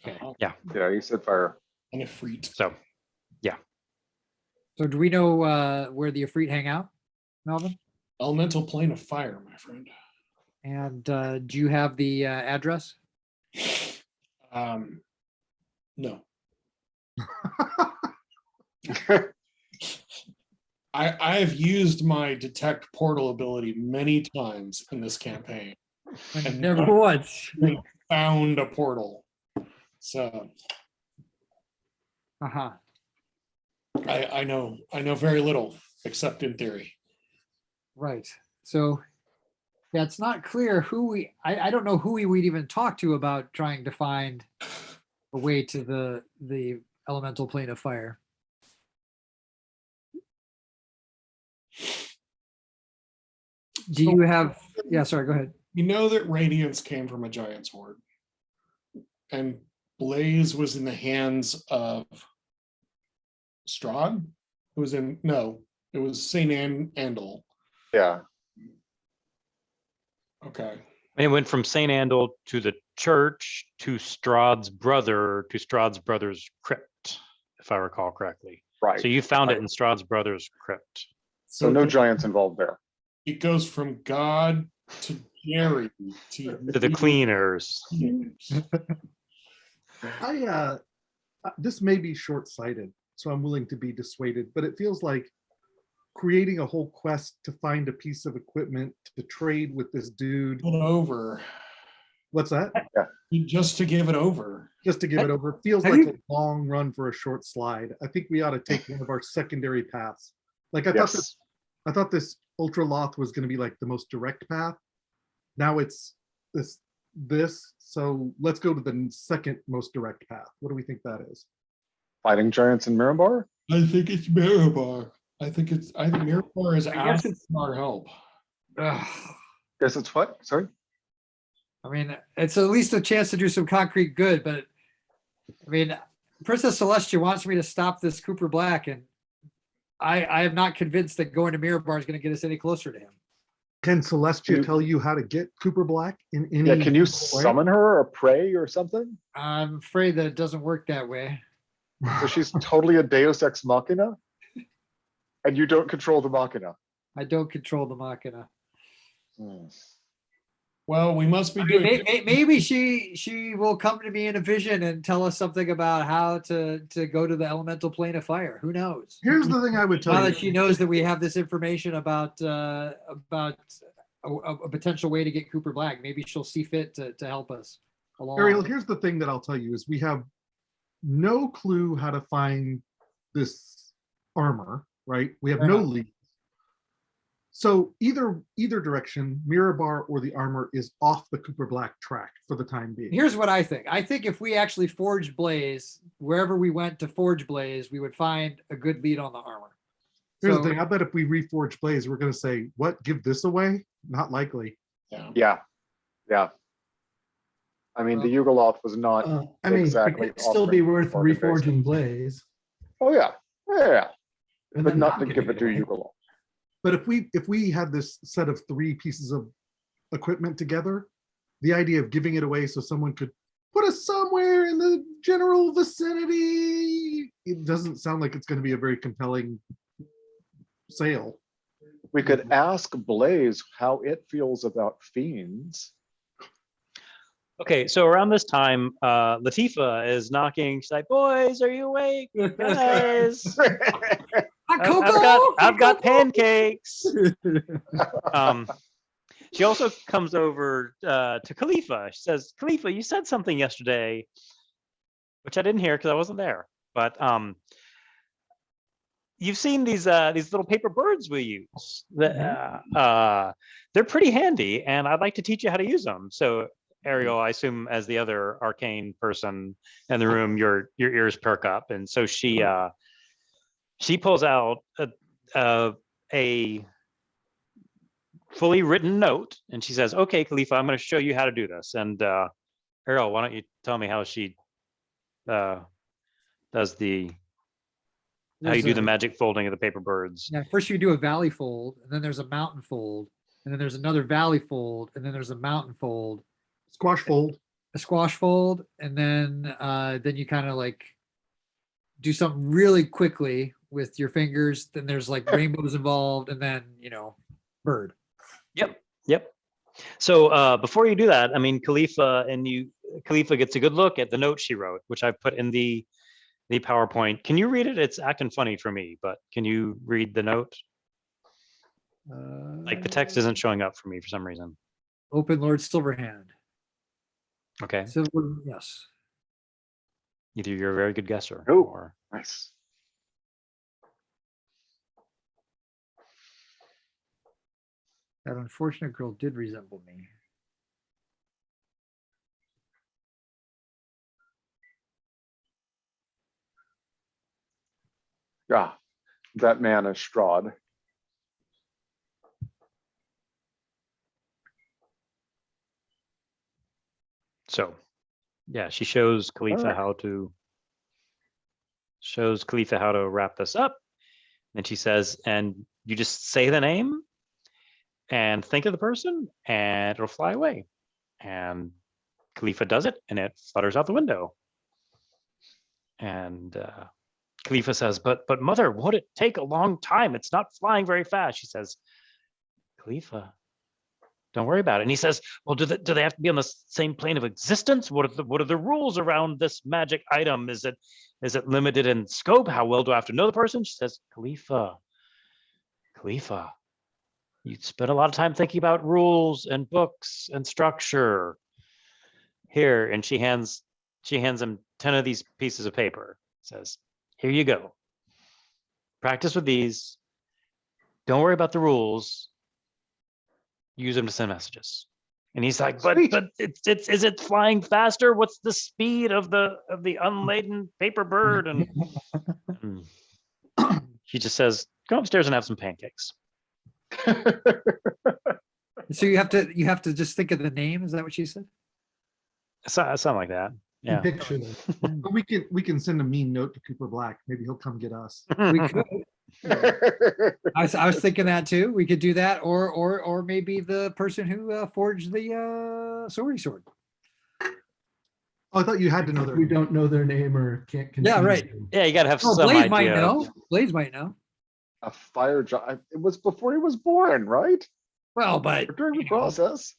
Okay. Yeah. Yeah, he said fire. And a freet. So So do we know where the Ifrit hang out, Melvin? Elemental plane of fire, my friend. And do you have the address? No. I've used my detect portal ability many times in this campaign. And never once. Found a portal. So Uh-huh. I know very little except in theory. Right. So yeah, it's not clear I don't know who we would even talk to about trying to find a way to the elemental plane of fire. Do you have, yeah, sorry, go ahead. You know that radiance came from a giant's horde. And Blaze was in the hands of Strahd? It was Saint Andal. Yeah. Okay. and it went from Saint Andal to the church to Strahd's brother's crypt, if I recall correctly. Right. So you found it Right. in Strahd's brother's crypt. So no giants involved there. It goes from God to Jerry to To the cleaners. This may be short-sighted, so I'm willing to be dissuaded, but it feels like creating a whole quest to find a piece of equipment to trade with this dude. Over. What's that? Just to give it over. Just to give it over. Feels Have like you- a long run for a short slide. I think we ought to take one of our secondary paths. Like I Yes. thought this Ultra Loth was going to be like the most direct path. Now it's this. So let's go to the second most direct path. What do we think that is? Fighting giants in Mirambar? I think it's Mirabar. I think Mirabar is asking our help. Ugh. Guess it's what? Sorry? I mean, it's at least a chance to do some concrete good, but I mean, Princess Celestia wants me to stop this Cooper Black, and I am not convinced that going to Mirabar is going to get us any closer to him. Can Celestia You- tell you how to get Cooper Black in any? Yeah, can you way? summon her or pray or something? I'm afraid that it doesn't work that way. So she's totally a Deus Ex Machina? And you don't control the Machina? I don't control the Machina. Hmm. Well, we must be I mean, doing. maybe she will come to me in a vision and tell us something about how to go to the elemental plane of fire. Who knows? Here's the thing I would tell Now you. that she knows that we have this information about a potential way to get Cooper Black. Maybe she'll see fit to help us along. Ariel, here's the thing that I'll tell you is we have no clue how to find this armor, right? We have Fair no enough. lead. So either direction, Mirabar or the armor is off the Cooper Black track for the time being. Here's what I think. I think if we actually forged Blaze, wherever we went to forge Blaze, we would find a good lead on the armor. Here's So- the thing. I bet if we reforge Blaze, we're going to say, what, give this away? Not likely. Yeah. Yeah, yeah. I mean, the Yugoloth was not, I mean, exactly it could still be offering worth bargain basement. reforging Blaze. oh yeah, yeah, and but then not to giving give it to away. Yugoloth. But if we had this set of 3 pieces of equipment together, the idea of giving it away so someone could put us somewhere in the general vicinity, it doesn't sound like it's going to be a very compelling sale. We could ask Blaze how it feels about fiends. Okay, so around this time, Latifah is knocking. She's like, "Boys, are you awake, guys? I've got pancakes." She also comes over to Khalifa. She says, "Khalifa, you said something yesterday, which I didn't hear because I wasn't there. But you've seen these little paper birds we use. They're pretty handy, and I'd like to teach you how to use them." So, Ariel, I assume as the other arcane person in the room, your ears perk up, and so she pulls out a fully written note, and she says, "Okay, Khalifa, I'm going to show you how to do this." And Ariel, why don't you tell me how she does how you do the magic folding of the paper birds? Yeah, first you do a valley fold, and then there's a mountain fold, and then there's another valley fold, and then there's a mountain fold, Squash fold. a squash fold, and then you kind of like do something really quickly with your fingers. Then there's like rainbows involved, and then bird. Yep. So before you do that, I mean, Khalifa gets a good look at the note she wrote, which I put in the PowerPoint. Can you read it? It's acting funny for me, but can you read the note? Like the text isn't showing up for me for some reason. Open Lord Silverhand. Okay. Silver, yes. Either you're a very good guesser Oh. or Nice. That unfortunate girl did resemble me. Yeah, that man is Strahd. so. Yeah, she shows Khalifa Alright. how to wrap this up. And she says, and you just say the name and think of the person and it'll fly away. And Khalifa does it and it flutters out the window. And Khalifa says, but mother, won't it take a long time? It's not flying very fast. She says, Khalifa, don't worry about it. And he says, well, do they have to be on the same plane of existence? What are the rules around this magic item? Is it limited in scope? How well do I have to know the person? She says, Khalifa, you spend a lot of time thinking about rules and books and structure. Here, and she hands him 10 of these pieces of paper. Says, here you go. Practice with these. Don't worry about the rules. Use them to send messages. And he's like, but is it flying faster? What's the speed of the unladen paper bird? And he just says, go upstairs and have some pancakes. So you have to just think of the name. Is that what she said? Something like that. Yeah. Picture them. But we can send a mean note to Cooper Black. Maybe he'll come get us. We could. I was thinking that too. We could do that, or maybe the person who forged the Sorry Sword. Oh, I thought you had to know their We don't know their name or can't. Yeah, continue right. to. Yeah, you gotta have Oh, some Blaze idea. might of- know. Blaze might know. A fire giant. It was before he was born, right? Well, but Or during the you know, process.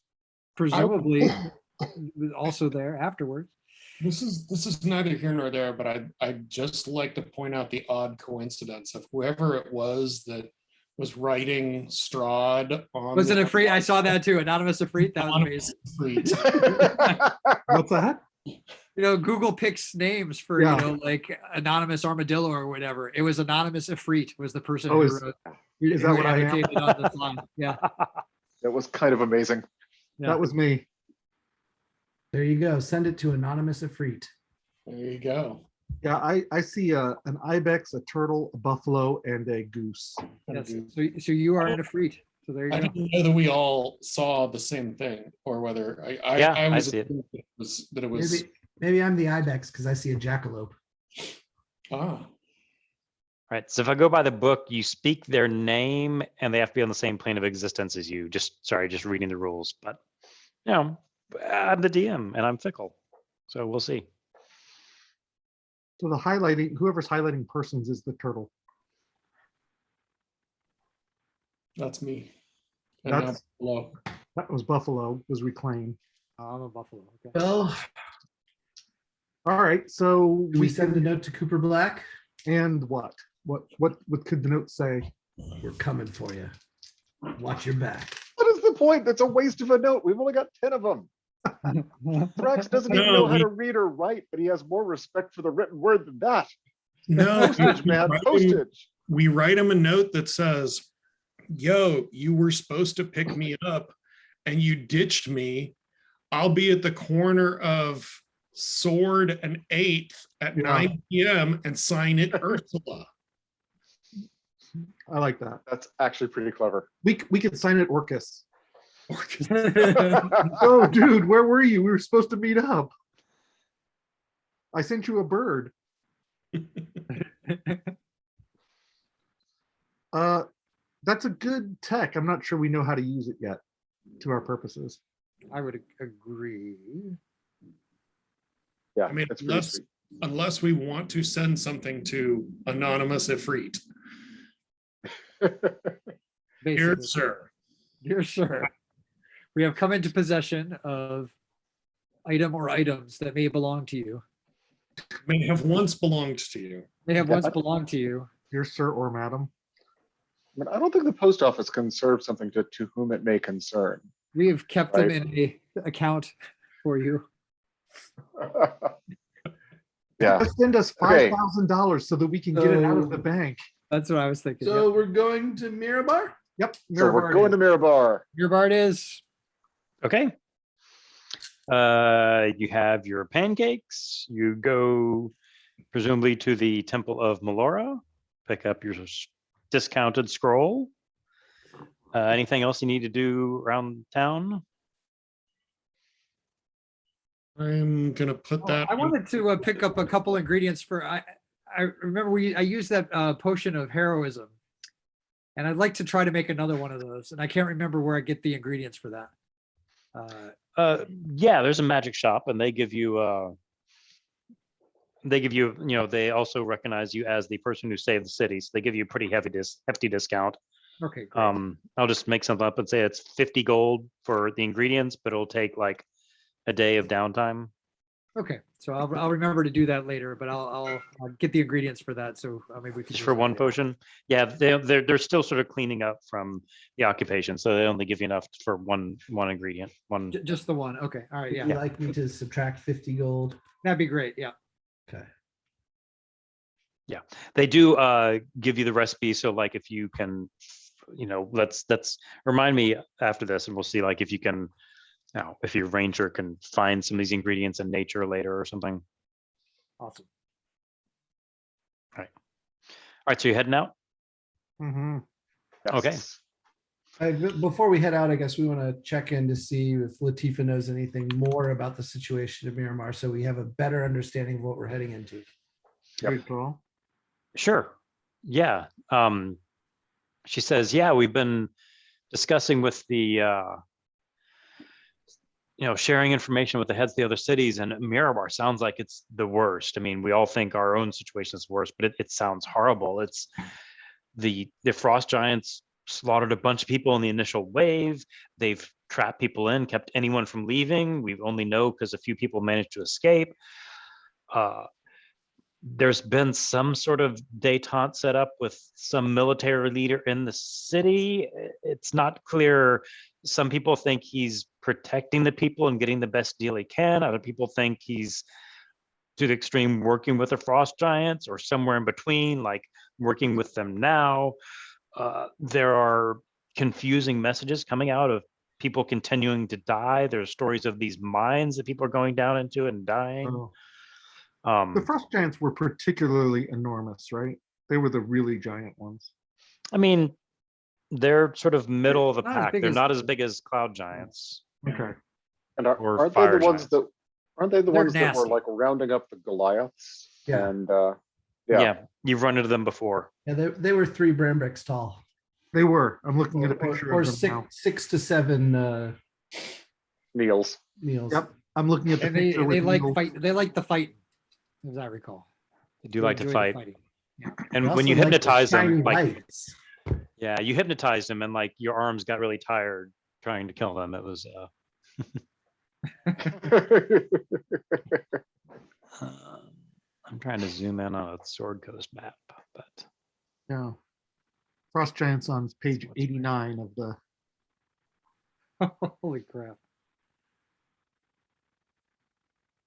presumably was also there afterwards. This is neither here nor there, but I'd just like to point out the odd coincidence of whoever it was that was writing Strahd on. Was it the- a free? I saw that too. Anonymous Afreet. That was Anonymous amazing. Afreet. What's that? You know, Google picks names for, Yeah. you know, like Anonymous Armadillo or whatever. It was Anonymous Afreet was the person Oh, who is- wrote. is that who what I am? advocated on the fly. Yeah. That was kind of amazing. Yeah. That was me. There you go. Send it to Anonymous Afreet. There you go. Yeah, I see an ibex, a turtle, a buffalo, and a goose. Yes. So you are an Afreet. So there you I go. didn't know that we all saw the same thing, or whether Yeah, I I was see it. that it was Maybe I'm the ibex because I see a jackalope. ah. Right. So if I go by the book, you speak their name and they have to be on the same plane of existence as you. Just reading the rules. But you know, I'm the DM and I'm fickle. So we'll see. So the highlighting, whoever's highlighting persons is the turtle. That's me. And now That's- below. That was buffalo, was reclaimed. Oh, I'm a buffalo. Okay. Well, All right, so do we we send a can, note to Cooper Black? and what? What could the note say? We're coming for you. Watch your back. What is the point? That's a waste of a note. We've only got 10 of them. Thrax doesn't even know how to read or write, but he has more respect for the written word than that. No, Postage, man, postage. we write him a note that says, yo, you were supposed to pick me up and you ditched me. I'll be at the corner of Sword and 8th at Yeah. 9 p.m. and sign it Ursula. I like that. That's actually pretty clever. We could sign it Orcus. Oh, dude, where were you? We were supposed to meet up. I sent you a bird. That's a good tech. I'm not sure we know how to use it yet to our purposes. I would agree. Yeah, I mean, it's pretty unless, sweet. unless we want to send something to Anonymous Ifrit. Here, Basically. sir. Dear sir, we have come into possession of item or items that may belong to you. May have once belonged to you. They have Yeah. once belonged to you. Dear sir or madam. I mean, I don't think the post office can serve something to whom it may concern. We have kept them Right. in a account for you. Yeah, Send us Okay. $5,000 so that we can get it out of the bank. That's what I was thinking. So Yep. we're going to Mirabar? Yep. so we're going to Mirabar. Your bard is Okay. You have your pancakes. You go presumably to the Temple of Melora, pick up your discounted scroll. Anything else you need to do around town? I'm gonna put that. I wanted to pick up a couple ingredients for. I remember I used that potion of heroism, and I'd like to try to make another one of those. And I can't remember where I get the ingredients for that. Yeah, there's a magic shop, and they give you. You know, they also recognize you as the person who saved the city, so they give you a pretty hefty discount. Okay. Great. I'll just make something up and say it's 50 gold for the ingredients, but it'll take like a day of downtime. Okay. So I'll remember to do that later, but I'll get the ingredients for that. So maybe we can Just use for that one later. potion. Yeah, they're still sort of cleaning up from the occupation, so they only give you enough for one ingredient. One. Just the one. Okay. All right. Would Yeah. you like me to subtract 50 gold? That'd be great. Yeah. Okay. They do give you the recipe, so like if you can, you know, let's remind me after this, and we'll see like if you can, now if your ranger can find some of these ingredients in nature later or something. Awesome. All right, so you're heading out. Mhm. Okay. Yes. Before we head out, I guess we want to check in to see if Latifa knows anything more about the situation of Miramar, so we have a better understanding of what we're heading into. Yep. Good call. Sure. Yeah. She says, yeah, we've been discussing with the, sharing information with the heads of the other cities, and Mirabar sounds like it's the worst. I mean, we all think our own situation is worse, but it sounds horrible. It's the frost giants slaughtered a bunch of people in the initial wave. They've trapped people in, kept anyone from leaving. We only know because a few people managed to escape. there's been some sort of detente set up with some military leader in the city. It's not clear. Some people think he's protecting the people and getting the best deal he can. Other people think he's to the extreme working with the frost giants, or somewhere in between, like working with them now. There are confusing messages coming out of people continuing to die. There's stories of these mines that people are going down into and dying. Oh. The frost giants were particularly enormous, right? They were the really giant ones. I mean, they're sort of middle of the Not as pack. big They're as- not as big as cloud giants. Okay. And Or aren't they the fire ones giants. that, aren't they the They're ones that were nasty. like rounding up the Goliaths? Yeah. And, Yeah. yeah, You've run into them before. Yeah, they were 3 Brambricks tall. They were. I'm looking at a picture Or of them six, now. 6 to 7 Niels. meals. Yep. I'm looking at the And they picture with like Neil. fight. They like the fight, as I recall. They do They like to enjoy the fight. fighting. And They when you also like the hypnotize them, shiny like, lights. yeah, you hypnotized them and like your arms got really tired trying to kill them. It was, I'm trying to zoom in on a Sword Coast map, but Yeah. Frost giants on page 89 of the. Holy crap!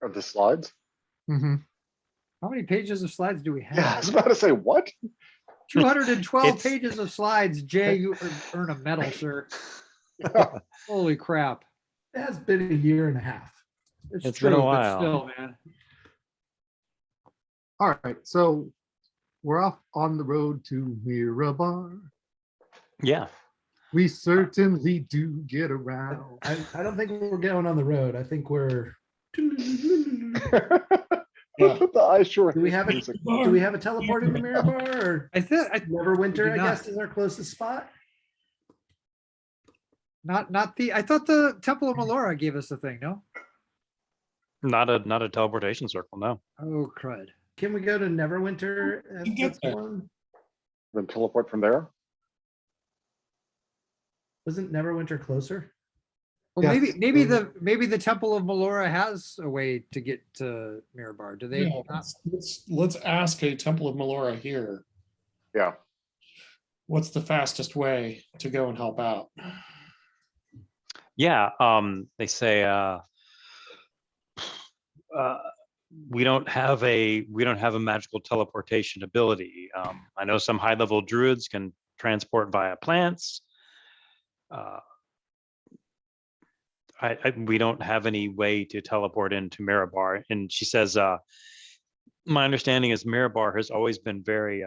Are the slides? Mhm. How many pages of slides do we Yeah, I was have? about to say, what? 212 It's- pages of slides. Jay, you earn a medal, sir. Holy crap! It has been a year and a half. It's been a but while. Still, man. All right. So we're off on the road to Mirabar. yeah. We certainly do get around. I don't think we're going on the road. I think we're. Yeah. Put the I sure. Do we hate have a music. do we have a teleport into Mirabar or I think Neverwinter? do I not. guess is our closest spot. not the. I thought the Temple of Melora gave us the thing. No. Not a teleportation circle, no. Oh crud! Can we go to Neverwinter? You get That's there. one. Then teleport from there? Wasn't Neverwinter closer? Well, Yes. maybe the Temple of Melora has a way to get to Mirabar. Do they? Yeah, not? let's ask a Temple of Melora here. Yeah. What's the fastest way to go and help out? Yeah, they say we don't have a magical teleportation ability. I know some high level druids can transport via plants. We don't have any way to teleport into Mirabar. And she says, my understanding is Mirabar has always been very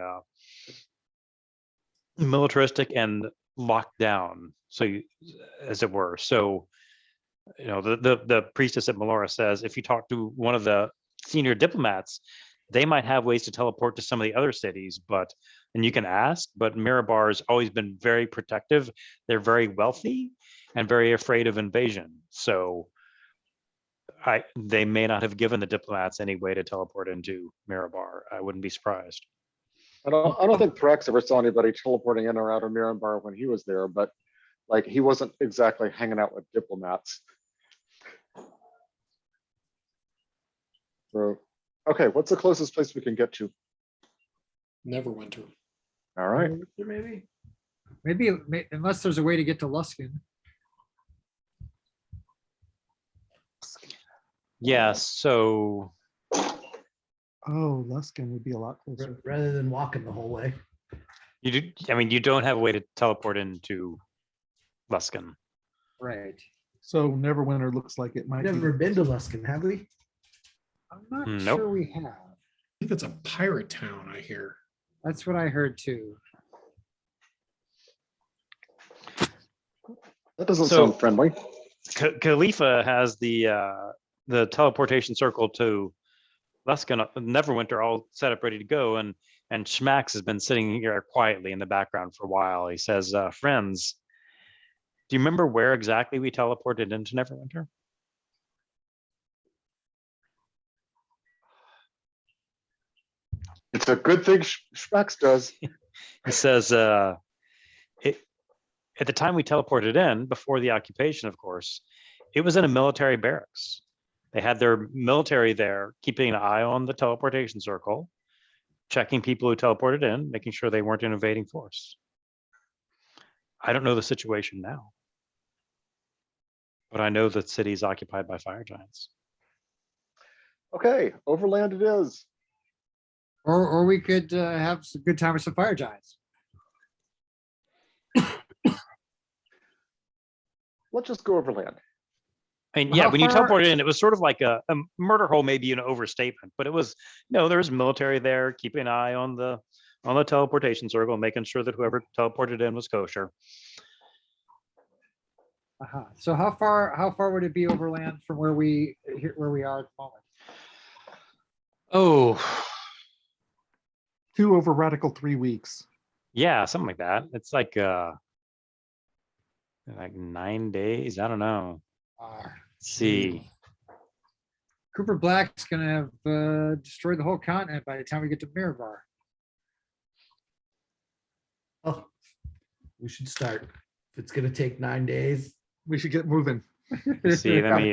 militaristic and locked down, so as it were. So, you know, the priestess at Melora says if you talk to one of the senior diplomats, they might have ways to teleport to some of the other cities, and you can ask, but Mirabar has always been very protective. They're very wealthy and very afraid of invasion. So they may not have given the diplomats any way to teleport into Mirabar. I wouldn't be surprised. I don't think Thrax ever saw anybody teleporting in or out of Mirambar when he was there, but like he wasn't exactly hanging out with diplomats. So, okay, what's the closest place we can get to? Neverwinter. All right. Maybe. Maybe unless there's a way to get to Luskin. Yeah, so Oh, Luskin would be a lot closer. Rather than walking the whole way. you don't have a way to teleport into Luskin. Right. So Neverwinter looks like it might be. Never been to Luskin, have we? I'm not Nope. sure we have. I think it's a pirate town, I hear. That's what I heard too. That doesn't So- sound friendly. Khalifa has the teleportation circle to Luskin, Neverwinter, all set up, ready to go, and Schmax has been sitting here quietly in the background for a while. He says, "Friends, do you remember where exactly we teleported into Neverwinter?" It's a good thing Schmax does. He says, at the time we teleported in, before the occupation, of course, it was in a military barracks. They had their military there, keeping an eye on the teleportation circle. checking people who teleported in, making sure they weren't an invading force. I don't know the situation now, but I know the city is occupied by fire giants. Okay, overland it is. Or we could have some good time with some fire giants. Let's just go overland. I mean, Well, yeah, how when you far- teleported in, it was sort of like a murder hole, maybe an overstatement, but it was, no, there was military there, keeping an eye on the teleportation circle, making sure that whoever teleported in was kosher. So how far would it be overland from where we are at the moment? Oh, 2 over radical 3 weeks. yeah, something like that. It's like 9 days. I don't know. Let's see. Cooper Black's gonna have destroyed the whole continent by the time we get to Mirabar. Oh, we should start. If it's gonna take 9 days. We should get moving. Let's see. Let me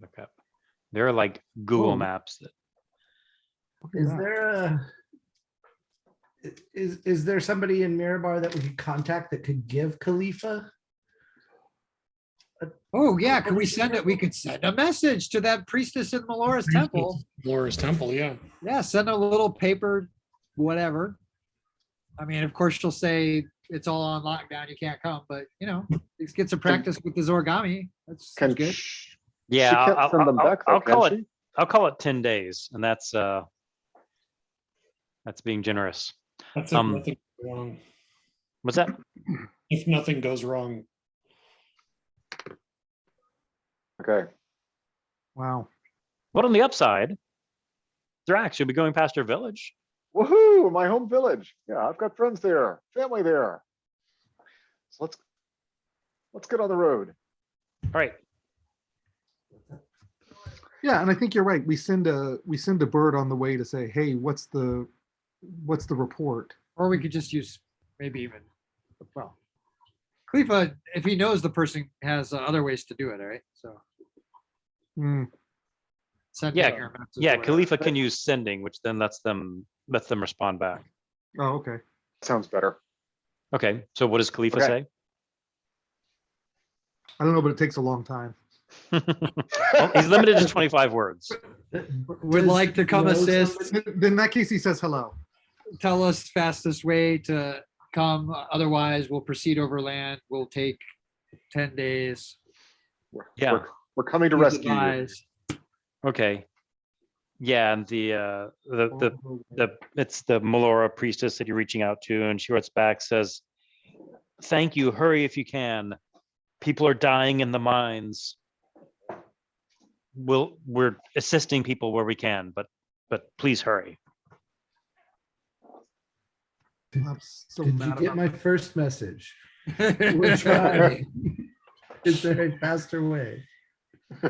look up. There are like Google Oh. Maps that Is there is there somebody in Mirabar that we could contact that could give Khalifa? Oh, yeah, could we send it? We could send a message to that priestess in Melora's temple. Laura's temple, yeah. Yeah, send a little paper, whatever. I mean, of course, she'll say it's all on lockdown, you can't come, but you know, let's get some practice with this origami. That's Can good. she yeah, can't send them back, though, I'll call can it she? I'll call it 10 days, and that's being generous. That's if Um, nothing goes wrong. What's that? If nothing goes wrong. Okay, Wow. But on the upside, they're actually be going past your village. woohoo, my home village. Yeah, I've got friends there, family there. So let's get on the road. All right. Yeah, and I think you're right. We send a bird on the way to say, hey, what's the report? Or we could just use maybe even, well, Khalifa, if he knows the person has other ways to do it, all right? So Hmm. send Yeah, your message or Yeah, whatever. Khalifa can use sending, which then lets them respond back. Oh, okay. Sounds better. Okay, so what does Khalifa Okay. say? I don't know, but it takes a long time. Well, he's limited to 25 words. Would Does like to he come know assist. somebody? Then in that case, he says hello. Tell us fastest way to come. Otherwise, we'll proceed overland. We'll take 10 days. Yeah. We're coming to Please rescue you. advise. Okay. Yeah, and the it's the Melora priestess that you're reaching out to, and she writes back, says, "Thank you. Hurry if you can. People are dying in the mines. We're assisting people where we can, but please hurry." I'm so Did you mad get about my that. first message? We're trying. Is there a faster way?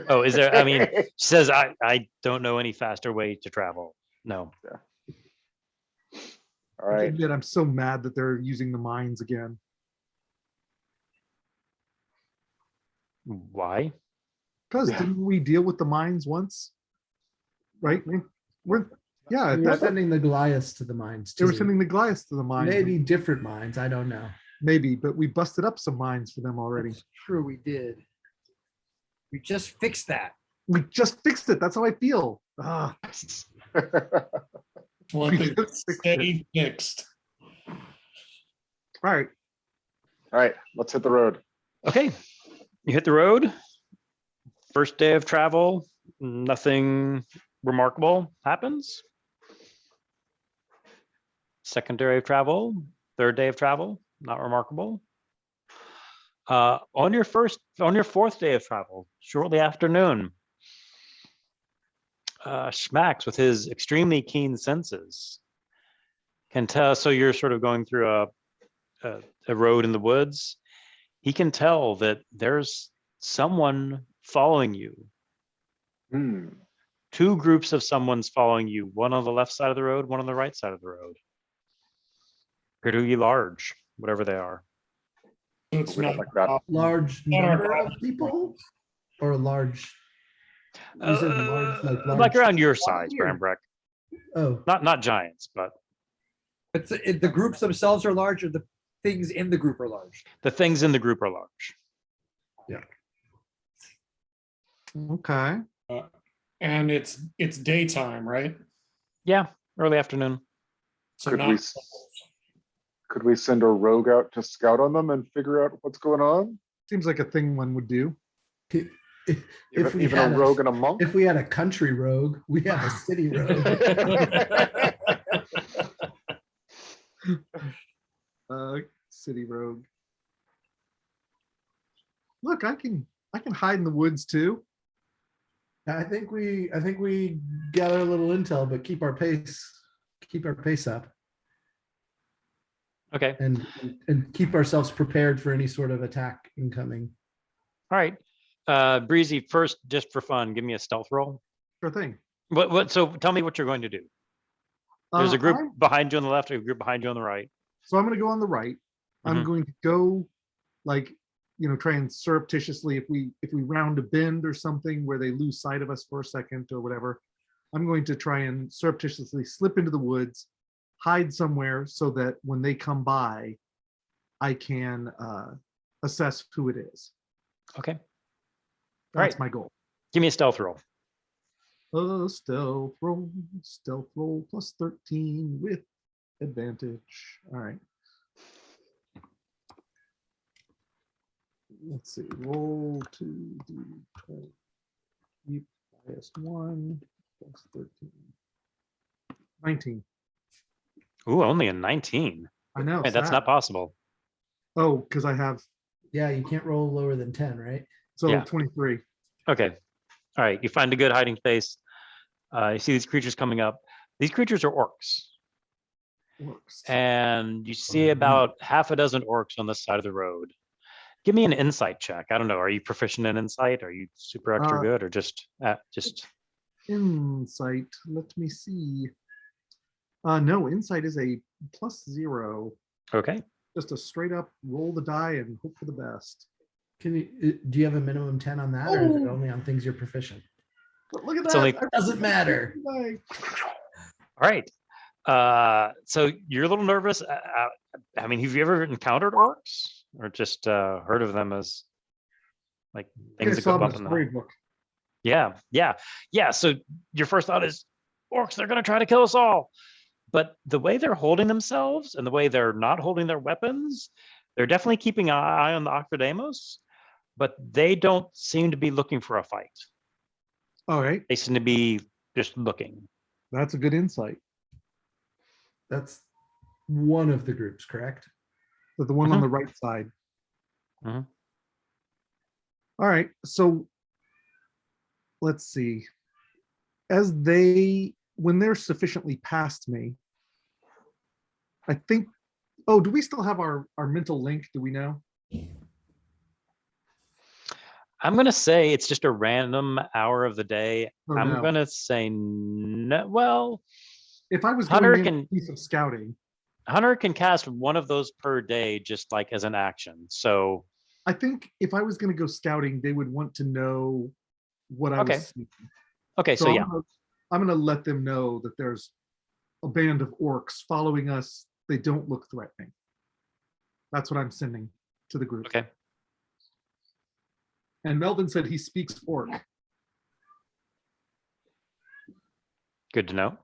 Oh, is there? I mean, she says, I don't know any faster way to travel. No. All I right, admit, I'm so mad that they're using the mines again. Why? Because Yeah. didn't we deal with the mines once? Right? We're yeah, We were that, sending the Goliaths to the mines they were too. sending the Goliaths to the mines. Maybe different mines, I don't know. Maybe, but we busted up some mines for them already. That's true, we did. We just fixed that. We just fixed it. That's how I feel. Ah, One We thing just fixed stay fixed. all right. all right, let's hit the road. Okay. You hit the road. First day of travel, nothing remarkable happens. Second day of travel, third day of travel, not remarkable. On your fourth day of travel, shortly after noon, Schmax, with his extremely keen senses, can tell. So you're sort of going through a road in the woods. He can tell that there's someone following you. Hmm. Two groups of someone's following you, one on the left side of the road, one on the right side of the road. Pretty large, whatever they are. So it's We don't not like that. Large Not our number of problem. people or large, You said large, like Like large. around your Well, size, here. Brambrick. Oh, Not giants, but The groups themselves are large, or the things in the group are large. the things in the group are large. Okay. And it's daytime, right? Yeah, early afternoon. So Could not, we, could we send a rogue out to scout on them and figure out what's going on? Seems like a thing one would do. if Even, we even a had rogue and a monk? if we had a country rogue, we have a city rogue. City rogue. Look, I can hide in the woods too. I think we gather a little intel, but keep our pace up Okay, and keep ourselves prepared for any sort of attack incoming. all right. Breezy, first, just for fun, give me a stealth roll. Sure thing. So tell me what you're going to do. There's a group behind you on the left, a group behind you on the right. So I'm going to go on the right. I'm Mhm. going to go like, try and surreptitiously, if we round a bend or something where they lose sight of us for a second or whatever, I'm going to try and surreptitiously slip into the woods, hide somewhere so that when they come by, I can assess who it is. Okay, That's Right. my goal. give me a stealth roll. Stealth roll plus 13 with advantage. All right. Let's see, roll 2d20. Highest one plus 13. 19. Ooh, only a 19. I know. Hey, that's sad. not possible. Oh, because I have, Yeah, you can't roll lower than 10, right? so Yeah. 23. Okay, all right, you find a good hiding place. You see these creatures coming up. These creatures are orcs. Works. And you see about half a dozen orcs on the side of the road. Give me an insight check. I don't know. Are you proficient in insight? Are you super extra good, or just? Insight. Let me see. No, insight is a +0. Okay. Just a straight up roll the die and hope for the best. Can you do you have a minimum 10 on that, or is it only on things you're proficient? But look at It's that. only- I Doesn't matter. die. All right. So you're a little nervous. I mean, have you ever encountered orcs, or just heard of them as like I things that saw go it in bump the in the storybook. Yeah. So your first thought is orcs, they're going to try to kill us all. But the way they're holding themselves and the way they're not holding their weapons, they're definitely keeping an eye on the Octopodemos, but they don't seem to be looking for a fight. All right, They seem to be just looking. that's a good insight. That's one of the groups, correct? But the one on the right side. Mhm. All right, so let's see. When they're sufficiently past me, I think, oh, do we still have our mental link? Do we know? I'm going to say it's just a random hour of the day. Oh, I'm no. going to say no. Well, If I was Hunter going in can- a piece of scouting, Hunter can cast one of those per day, just like as an action. So, I think if I was going to go scouting, they would want to know what I Okay. was seeing. okay. So yeah. I'm gonna let them know that there's a band of orcs following us. They don't look threatening. That's what I'm sending to the group. Okay. And Melvin said he speaks orc. Good to know.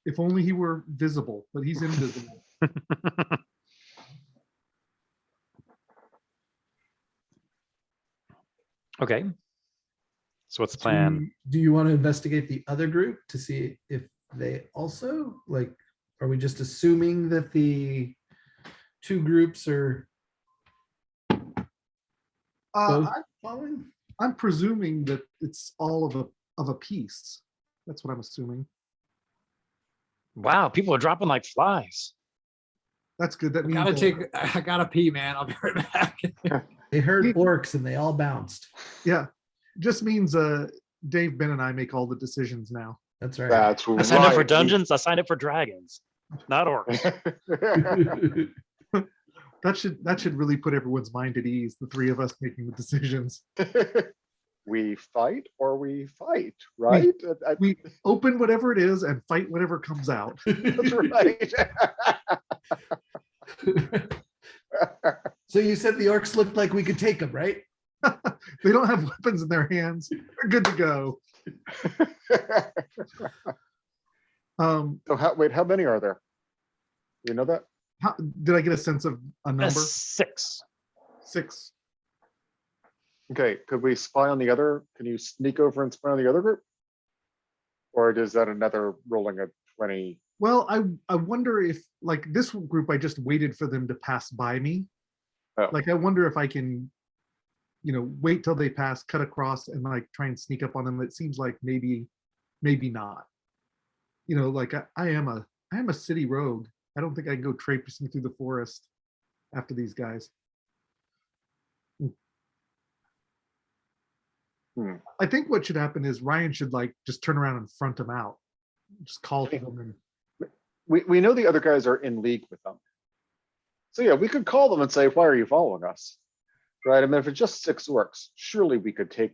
If only he were visible, but he's invisible. Okay. So what's the plan? Do you want to investigate the other group to see if they also like? Are we just assuming that the two groups are both Uh, following? I'm presuming that it's all of a piece. That's what I'm assuming. Wow, people are dropping like flies. That's good. That means I gotta pee, man. I'll be right back. They heard orcs and they all bounced. yeah, just means Dave, Ben, and I make all the decisions now. That's right. That's I signed up for right. dungeons. I signed up for dragons, not orcs. That should really put everyone's mind at ease. The three of us making the decisions. we fight or we fight, right? We open whatever it is and fight whatever comes out. That's right. So you said the orcs looked like we could take them, right? They don't have weapons in their hands. They're good to go. Wait, how many are there? You know that? Did I get a sense of a number? 6. 6. Okay, could we spy on the other? Can you sneak over and spy on the other group? Or is that another rolling a 20? Well, I wonder if, like, this group, I just waited for them to pass by me. Oh. Like, I wonder if I can, wait till they pass, cut across, and like try and sneak up on them. It seems like maybe not. Like I am a city rogue. I don't think I can go traipsing through the forest after these guys. I think what should happen is Ryan should like just turn around and front them out. Just call to them and We know the other guys are in league with them. So yeah, we could call them and say, why are you following us? Right? I mean, if it's just 6 orcs, surely we could take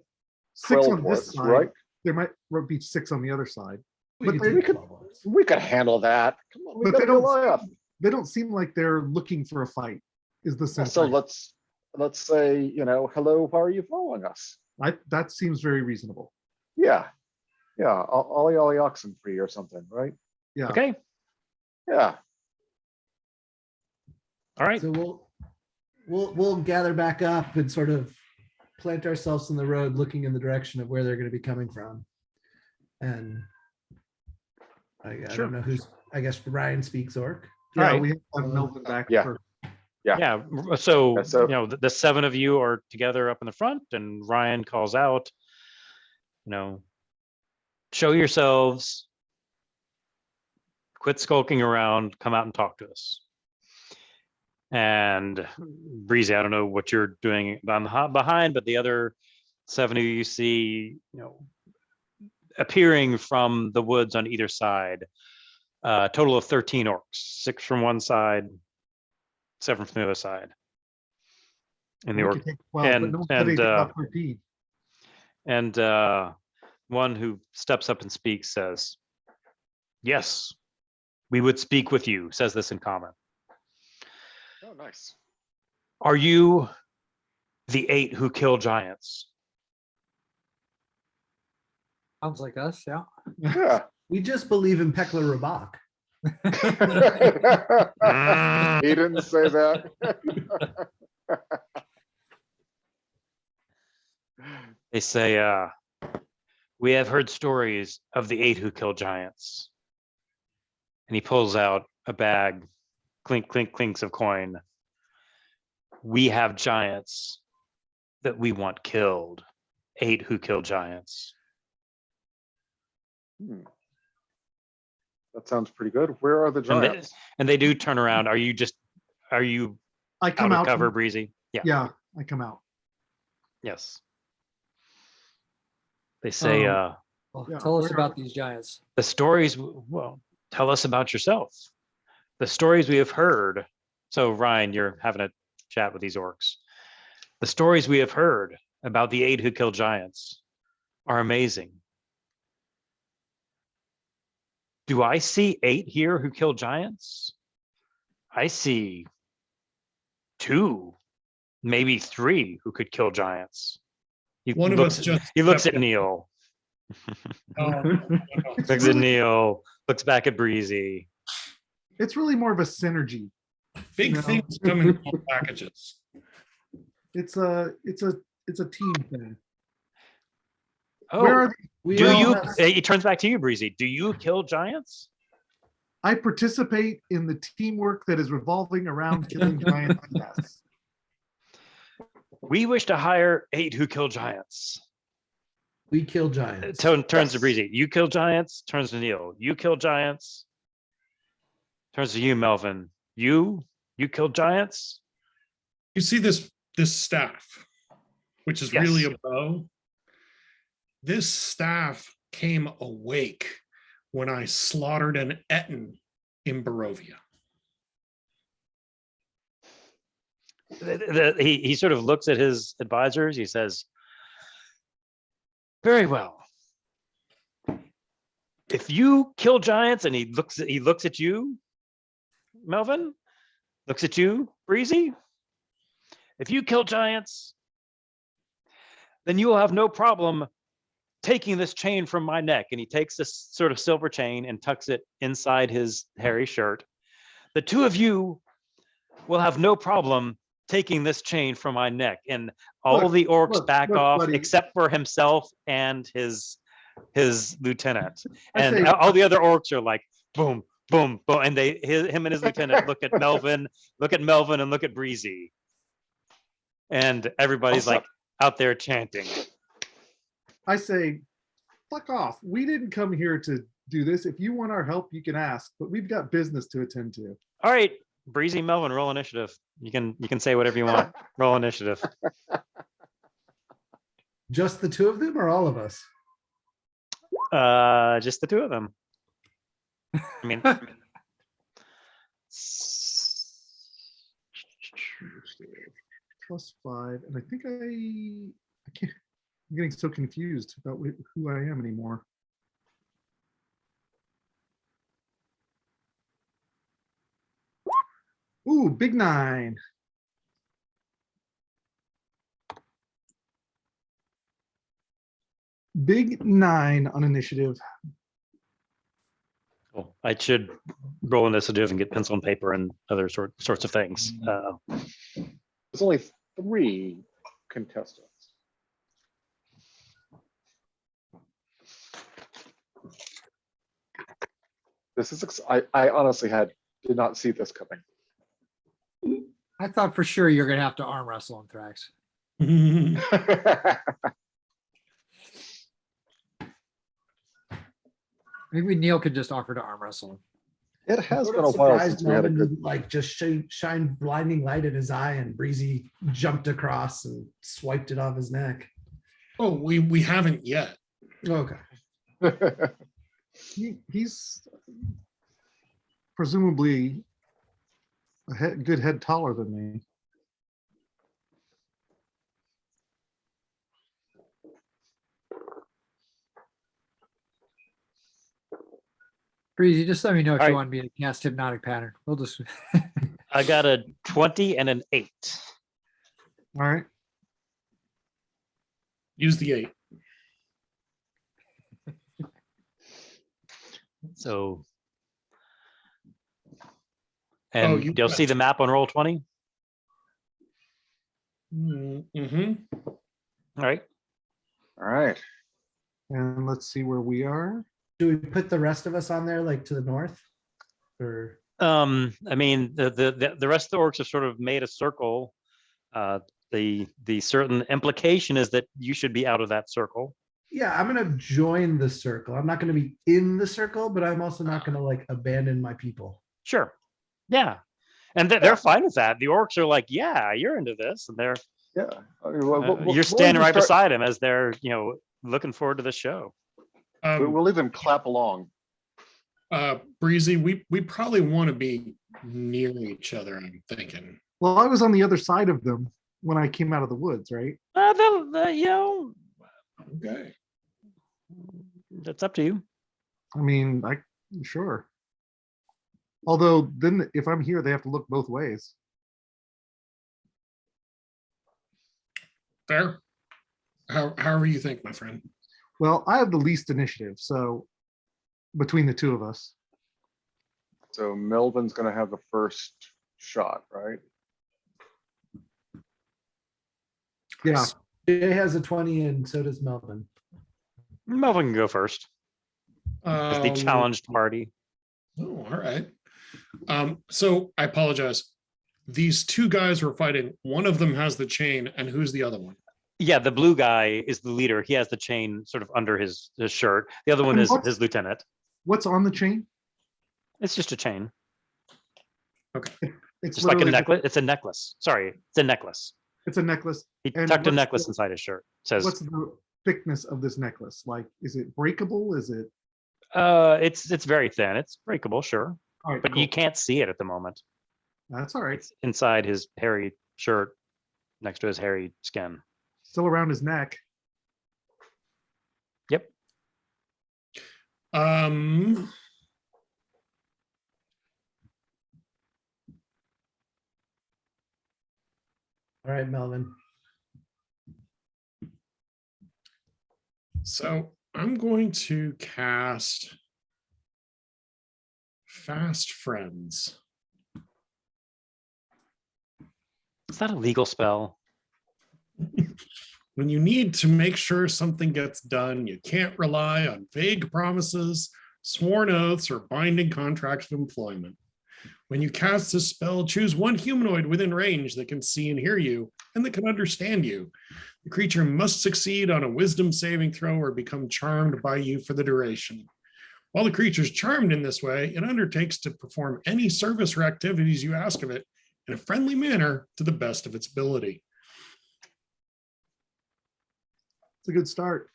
6 12 on this orcs, side. right? There might be 6 on the other side. We But could they- take 12 orcs. We could handle that. Come on, we But got they a don't Goliath. They don't seem like they're looking for a fight, is the sense. So let's say, hello, why are you following us? That seems very reasonable. Yeah. Yeah, ollie ollie oxen free or something, right? Yeah. Okay. Yeah. All right. So we'll gather back up and sort of plant ourselves in the road, looking in the direction of where they're going to be coming from. And I Sure. don't know who's. I guess Ryan speaks orc. Yeah, Alright. we have Melvin back. Yeah. for- Yeah. So, Yeah, so- the 7 of you are together up in the front, and Ryan calls out, show yourselves, quit skulking around, come out and talk to us. And Breezy, I don't know what you're doing behind, but the other 7 of you see, appearing from the woods on either side. Total of 13 orcs, 6 from one side, 7 from the other side. And the we orc, could take 12, but and- no one said and, anything about 13. and one who steps up and speaks says, "Yes, we would speak with you," says this in common. Oh, nice. "Are you the 8 who kill giants?" Sounds like us, yeah. Yeah. We just believe in Pekla Rabak. He didn't say that. They say, "We have heard stories of the 8 who kill giants." And he pulls out a bag, clink, clink, clinks of coin. "We have giants that we want killed. 8 who kill giants." That sounds pretty good. Where are the And they, giants? and they do turn around. Are you I out come of out. cover, Breezy? Yeah. Yeah, I come out. Yes. They say, Well, Yeah, tell us where- about these giants. the stories, well, tell us about yourself. The stories we have heard. So Ryan, you're having a chat with these orcs. The stories we have heard about the 8 who kill giants are amazing. Do I see 8 here who kill giants? I see 2, maybe 3 who could kill giants. He One of looks, us just he looks stepped at Neil, It's looks at really, Neil, looks back at Breezy. it's really more of a synergy. Big No. things come in small packages. It's a team thing. Oh, Where are We do all you, have- it turns back to you, Breezy. Do you kill giants? I participate in the teamwork that is revolving around killing giants. Yes. We wish to hire 8 who kill giants. we kill giants. Turns to Yes. Breezy. You kill giants. Turns to Neil. You kill giants. Turns to you, Melvin. You kill giants. You see this staff, which is really Yes. a bow. This staff came awake when I slaughtered an Etten in Barovia. He sort of looks at his advisors. He says, Very well. If you kill giants, and he looks at you, Melvin, looks at you, Breezy. If you kill giants, then you will have no problem taking this chain from my neck. And he takes this sort of silver chain and tucks it inside his hairy shirt. The two of you will have no problem taking this chain from my neck. And all Look, the orcs look, back look, off, buddy. except for himself and his lieutenant. I And say- all the other orcs are like, boom, boom, boom. And him and his lieutenant look at Melvin, and look at Breezy. And everybody's Also- like out there chanting. I say, fuck off. We didn't come here to do this. If you want our help, you can ask, but we've got business to attend to. All right, Breezy, Melvin, roll initiative. You can say whatever you want. Roll initiative. Just the two of them or all of us? Just the two of them. I mean, +5, and I think I can't. I'm getting so confused about who I am anymore. Ooh, big 9. Big 9 on initiative. cool. I should roll initiative and get pencil and paper and other sorts of things. There's only 3 contestants. This is, I honestly did not see this coming. I thought for sure you're gonna have to arm wrestle him, Thrax. Maybe Neil could just offer to arm wrestle him. It has Sort been of a while surprised since we had a Melvin good. didn't, like just shine blinding light in his eye and Breezy jumped across and swiped it off his neck. Oh, we haven't yet. Okay. He's presumably a good head taller than me. Breezy, just let me know if All you right. want me to cast hypnotic pattern. We'll just. I got a 20 and an 8. All right. Use the 8. So, Oh, and you you'll got see the map on roll 20. Mm-hmm. All right. All right. And let's see where we are. Do we put the rest of us on there, like to the north? Or I mean, the rest of the orcs have sort of made a circle. The certain implication is that you should be out of that circle. yeah, I'm gonna join the circle. I'm not gonna be in the circle, but I'm also not gonna like abandon my people. Sure. Yeah. And they're fine with that. The orcs are like, yeah, you're into this. And they're, Yeah. I mean, we'll you're standing even right start- beside him as they're, looking forward to the show. We'll even clap along. Breezy, we probably want to be near each other, I'm thinking. Well, I was on the other side of them when I came out of the woods, right? Okay. That's up to you. I mean, sure. Although then if I'm here, they have to look both ways. Fair. However you think, my friend. Well, I have the least initiative, so between the two of us. So Melvin's gonna have the first shot, right? Yeah. Jay has a 20 and so does Melvin. Melvin can go first as the challenged party. Oh, all right. So I apologize. These two guys were fighting. One of them has the chain, and who's the other one? Yeah, the blue guy is the leader. He has the chain sort of under his shirt. The other one And is what's- his lieutenant. What's on the chain? It's just a chain. It's Just like a literally necklace. It's a necklace. Sorry, it's a necklace. It's a necklace. He And tucked a what's necklace the- inside his shirt. Says What's the thickness of this necklace? Like, is it breakable? Is it? it's very thin. It's breakable, sure. All right, But cool. you can't see it at the moment. That's all right. It's inside his hairy shirt next to his hairy skin. Still around his neck. Um, All right, Melvin. so I'm going to cast Fast Friends. Is that a legal spell? When you need to make sure something gets done, you can't rely on vague promises, sworn oaths, or binding contracts of employment. When you cast this spell, choose one humanoid within range that can see and hear you and that can understand you. The creature must succeed on a wisdom saving throw or become charmed by you for the duration. While the creature is charmed in this way, it undertakes to perform any service or activities you ask of it in a friendly manner to the best of its ability. It's a good start.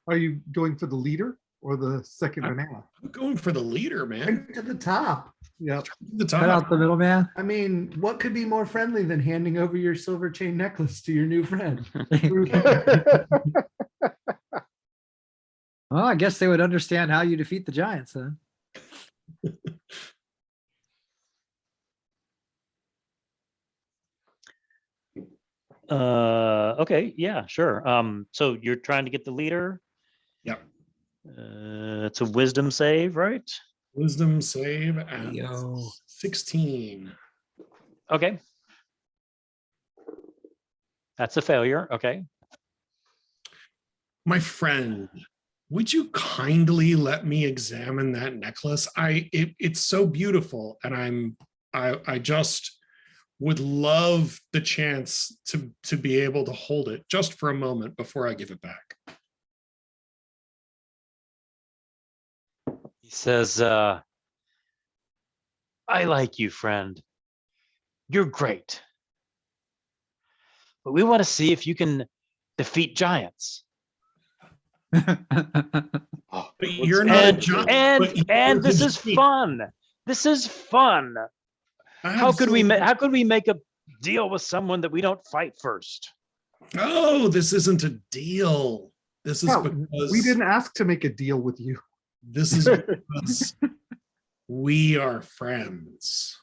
Are you going for the leader or the second banana? I'm going for the leader, man. Right to the top. Yep. The Cut top. out the middleman. I mean, what could be more friendly than handing over your silver chain necklace to your new friend? Well, I guess they would understand how you defeat the giants then. Okay, yeah, sure. So you're trying to get the leader. Yep. It's a wisdom save, right? Wisdom save at Yo. 16. Okay. That's a failure. Okay. My friend, would you kindly let me examine that necklace? It's so beautiful, and I just would love the chance to be able to hold it just for a moment before I give it back. He says, I like you, friend. You're great. But we want to see if you can defeat giants. Oh, But you're not a giant. but you're And this the is giant. fun. This is fun. How could we make a deal with someone that we don't fight first? Oh, this isn't a deal. This is Yeah, because we didn't ask to make a deal with you. This is because we are friends.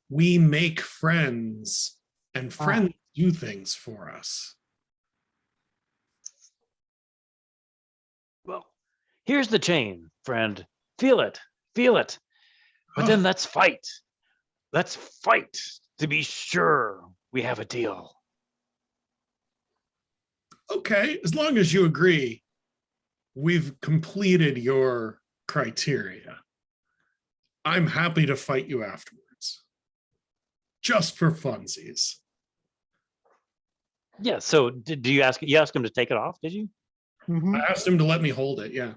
We make friends, and friends do things for us. Well, here's the chain, friend. Feel it. Feel it. But then let's fight. Let's fight to be sure we have a deal. Okay, as long as you agree, we've completed your criteria. I'm happy to fight you afterwards. Just for funsies. Yeah, so did you ask him to take it off, did you? Mhm. I asked him to let me hold it. Yeah.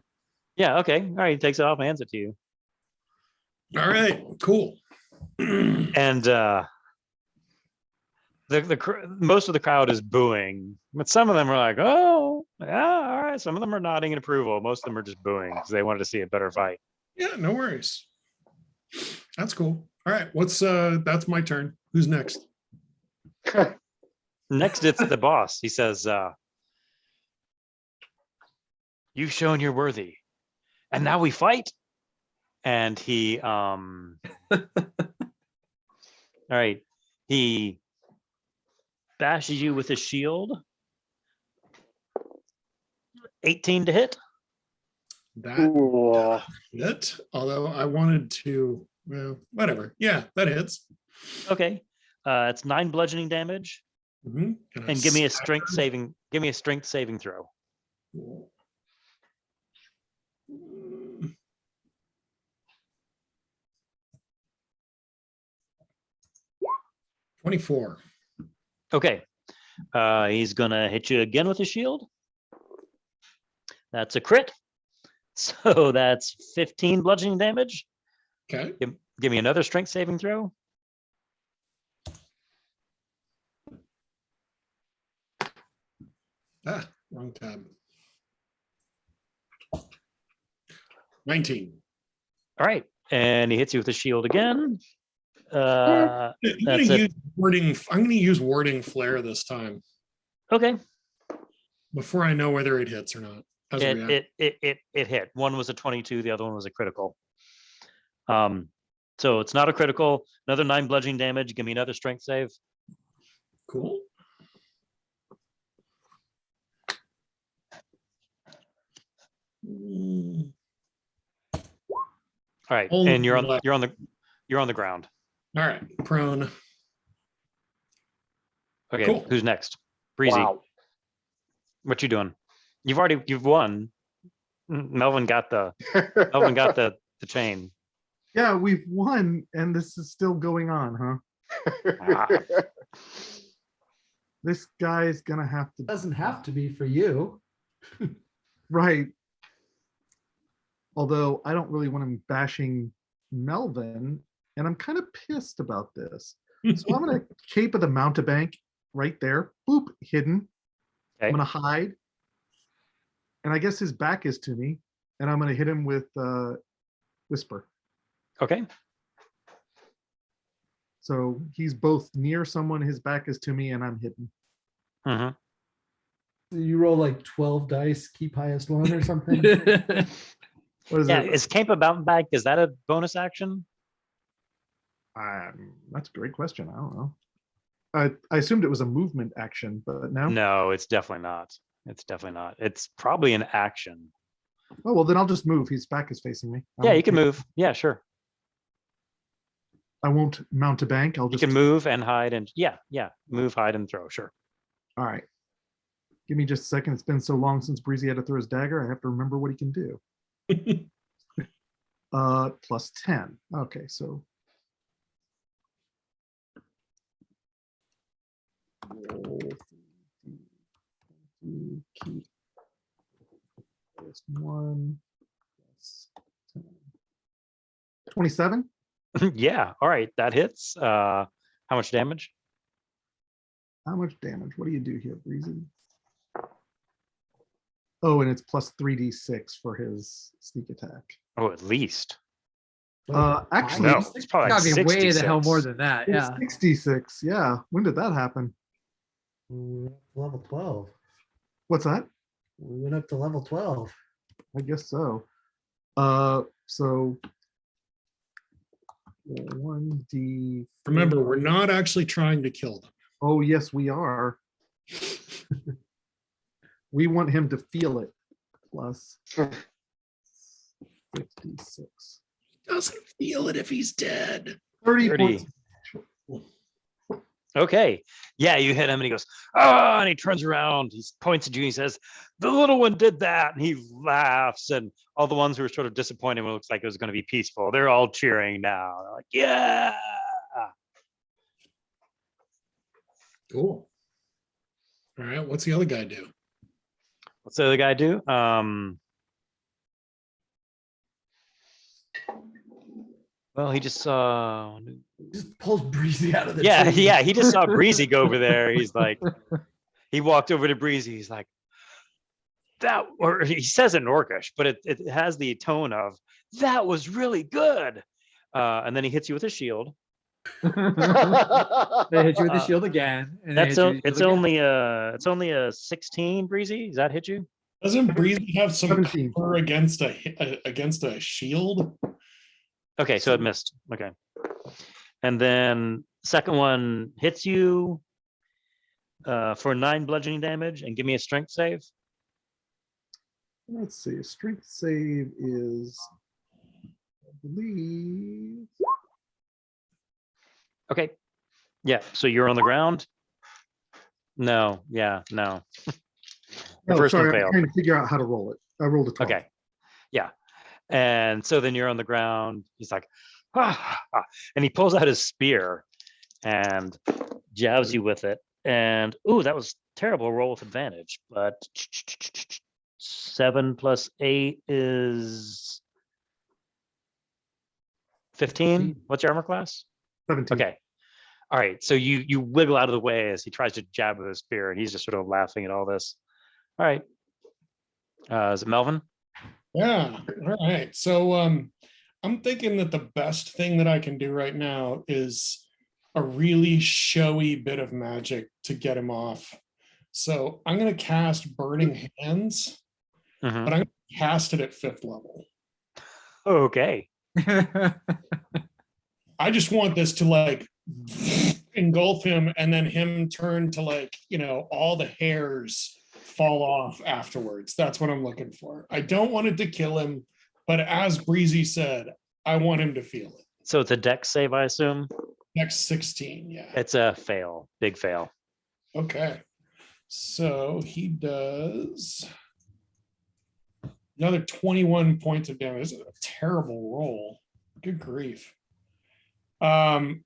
Yeah, okay. All right, he takes it off and hands it to you. All right, cool. And most of the crowd is booing, but some of them are like, oh, yeah, all right. Some of them are nodding in approval. Most of them are just booing because they wanted to see a better fight. Yeah, no worries. That's cool. All right, that's my turn. Who's next? Next, it's the boss. He says, you've shown you're worthy. And now we fight. And he, all right, he bashes you with his shield. 18 to hit. That Ooh. hit, although I wanted to, well, whatever. Yeah, that hits. Okay. It's 9 bludgeoning damage. Mhm. And give me a strength saving. Give me a strength saving throw. 24. Okay. He's gonna hit you again with a shield. That's a crit. So that's 15 bludgeoning damage. Okay. Give me another strength saving throw. Wrong tab. 19. All right. And he hits you with the shield again. I'm That's gonna it. use warding. I'm gonna use warding flare this time. Okay. before I know whether it hits or not. As a reaction. It hit. One was a 22, the other one was a critical. So it's not a critical. Another 9 bludgeoning damage. Give me another strength save. Cool. All right, Only and you're on left. you're on the ground. All right, prone. Okay, Cool. who's next? Breezy, Wow. what you doing? You've won. Melvin got the chain. Yeah, we've won, and this is still going on, huh? Ah. This guy's gonna have to, Doesn't have to be for you. right? Although I don't really want him bashing Melvin, and I'm kind of pissed about this. So I'm gonna cape of the mountebank right there. Boop, hidden. I'm Okay. gonna hide. And I guess his back is to me, and I'm gonna hit him with whisper. Okay. So he's both near someone, his back is to me, and I'm hidden. Mhm. You roll like 12 dice, keep highest one or something. What is Yeah, it? is Camp a Mountain Bike? Is that a bonus action? That's a great question. I don't know. I assumed it was a movement action, but no. No, it's definitely not. It's definitely not. It's probably an action. Oh well, then I'll just move. His back is facing me. Yeah, you can move. Yeah, sure. I won't mount a bank. I'll You just can move and hide and yeah, move, hide, and throw. Sure. All right. Give me just a second. It's been so long since Breezy had to throw his dagger. I have to remember what he can do. Plus 10. Okay, so roll keep +1 +10. 27. Yeah. All right. That hits. How much damage? How much damage? What do you do here, Breezy? Oh, and it's plus 3d6 for his sneak attack. Oh, at least. Actually, No, it's probably like Gotta be way the hell more 66. than that. it's Yeah. 66. Yeah. When did that happen? We went up to level 12. What's that? We went up to level 12. I guess so. So 1d. Remember, we're not actually trying to kill them. Oh, yes, we are. We want him to feel it. Plus 56. Doesn't feel it if he's dead. 30 30. points. Okay. Yeah, you hit him and he goes, oh, and he turns around. He points at you and he says, the little one did that. And he laughs. And all the ones who were sort of disappointed when it looks like it was going to be peaceful, they're all cheering now. They're like, yeah. Cool. All right, what's the other guy do? What's the other guy do? Well, he just saw. Just pulls Breezy out of the Yeah, tree. yeah. He just saw Breezy go over there. He's like, he walked over to Breezy. He's like, that, or he says it in Orcish, but it has the tone of that was really good. And then he hits you with a shield. They hit you with the shield again. And they That's hit you with the it's shield again. only a 16, Breezy. Does that hit you? Doesn't Breezy have some 17. cover against a shield? Okay, so it missed. Okay. And then second one hits you for 9 bludgeoning damage, and give me a strength save. Let's see. Strength save is, I believe. Okay. Yeah, so you're on the ground. No, yeah, no. The Oh, first one sorry. I'm failed. trying to figure out how to roll it. I rolled a 12. Okay. Yeah. And so then you're on the ground. He's like, and he pulls out his spear and jabs you with it. And ooh, that was terrible. Roll with advantage, but 7 + 8 is 15. What's your armor class? 17. Okay. All right. So you wiggle out of the way as he tries to jab with his spear, and he's just sort of laughing at all this. All right. Is it Melvin? Yeah. All right. So I'm thinking that the best thing that I can do right now is a really showy bit of magic to get him off. So I'm gonna cast Burning Hands, Mhm. but I'm gonna cast it at 5th level. Okay. I just want this to like engulf him and then him turn to like, all the hairs fall off afterwards. That's what I'm looking for. I don't want it to kill him, but as Breezy said, I want him to feel it. So it's a dex save, I assume. Next 16, yeah. It's a fail, big fail. Okay. So he does another 21 points of damage. This is a terrible roll. Good grief. And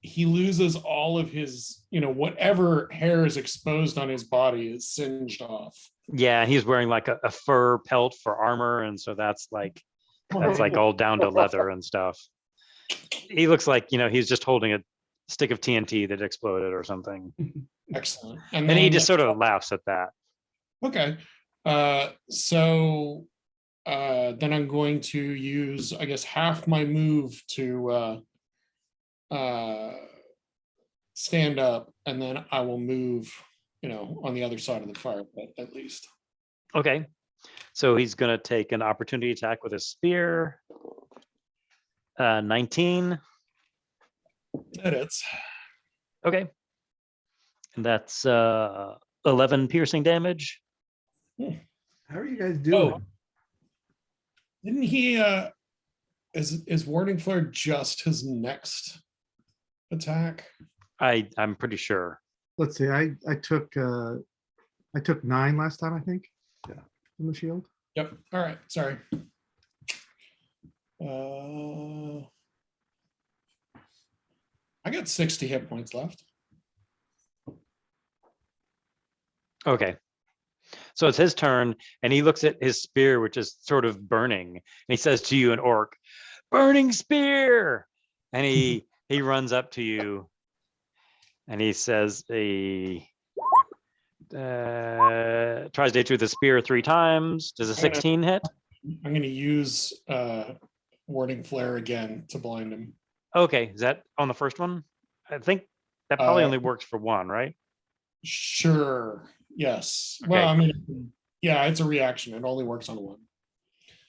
he loses all of his, whatever hair is exposed on his body is singed off. Yeah, he's wearing like a fur pelt for armor, and so that's like all down to leather and stuff. He looks like he's just holding a stick of TNT that exploded or something, Excellent. and he then- just sort of laughs at that. Okay. So then I'm going to use, I guess, half my move to stand up, and then I will move, on the other side of the fire pit at least. Okay, so he's gonna take an opportunity attack with a spear. 19. That it's Okay, and that's 11 piercing damage. How are you guys doing? didn't he is warding flare just his next attack? I'm pretty sure. Let's see, I took 9 last time, I think. Yeah. From the shield. Yep. All right. Sorry. I got 60 hit points left. Okay. So it's his turn, and he looks at his spear, which is sort of burning, and he says to you in orc, "Burning spear!" And he runs up to you, and he says tries to hit you with a spear 3 times. Does a 16 hit? I'm going to use warding flare again to blind him. Okay, is that on the first one? I think that probably only works for one, right? Sure. Yes. Okay. Well, I mean, yeah, it's a reaction. It only works on one.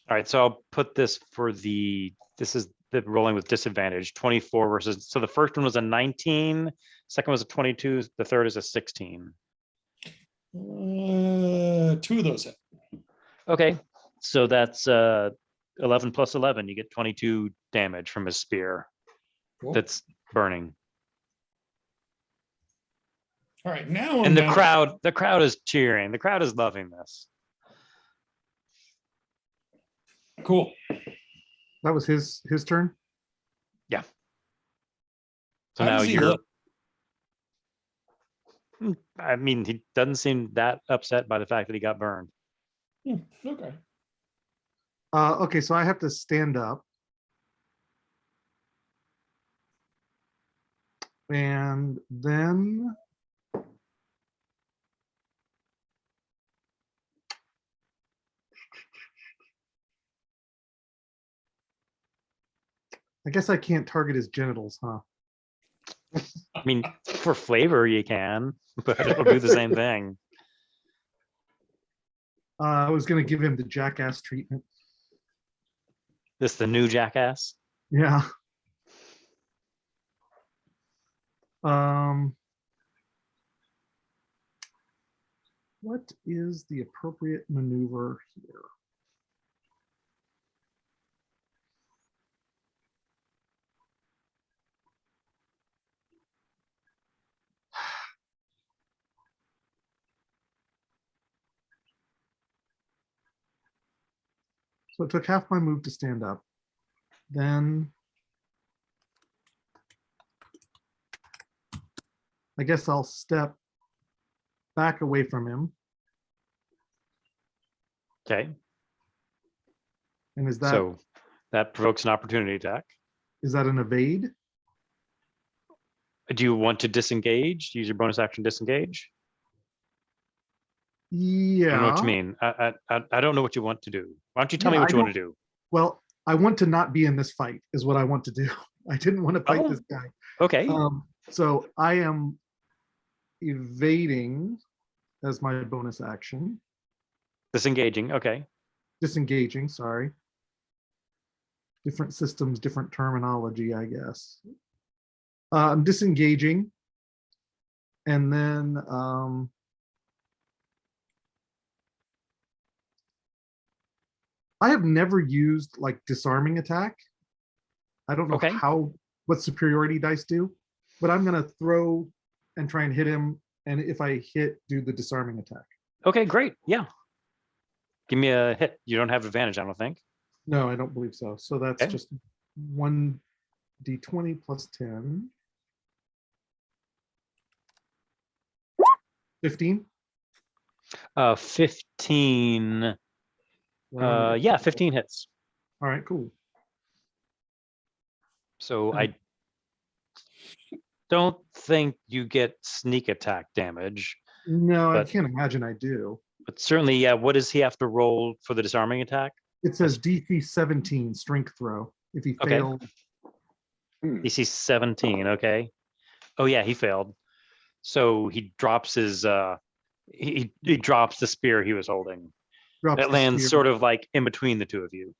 All right, so I'll put this for this is the rolling with disadvantage, 24 versus, so the first one was a 19, second was a 22, the third is a 16. 2 of those hit. Okay, so that's 11 plus 11, you get 22 damage from his spear Cool. that's burning. All right, now And the crowd is cheering, the crowd is loving this. cool. That was his turn. So How now does he you're, look? I mean, he doesn't seem that upset by the fact that he got burned. Okay. Okay, so I have to stand up. And then I guess I can't target his genitals, huh? I mean, for flavor you can, but it'll do the same thing. I was gonna give him the jackass treatment. This the new jackass? Yeah. What is the appropriate maneuver here? So it took half my move to stand up. Then I guess I'll step back away from him. Okay, And is so that provokes an opportunity attack. an evade? Do you want to disengage? Use your bonus action disengage? I Yeah. don't know what you mean. I don't know what you want to do. Why don't you tell me Yeah, what I you want to do? Well, I want to not be in this fight is what I want to do. I didn't want to fight Oh. this guy. Okay, So I am evading as my bonus action. Disengaging. Okay. Disengaging, sorry. Different systems, different terminology, I guess. I'm disengaging. And then I have never used like disarming attack. I don't know Okay. what superiority dice do, but I'm gonna throw and try and hit him. And if I hit, do the disarming attack. Okay, great. Yeah. Give me a hit. You don't have advantage, I don't think. No, I don't believe so. So that's Okay. just 1d20 plus 10. 15. 15. Yeah, 15 hits. All right, cool. So I don't think you get sneak attack damage, No, I But- can't imagine I do. but certainly, yeah, what does he have to roll for the disarming attack? It says DC 17 strength throw. If he Okay. fails, DC 17, okay. Oh yeah, he failed. So he drops his he drops the spear he was holding. drops That the lands spear. sort of like in between the two of you.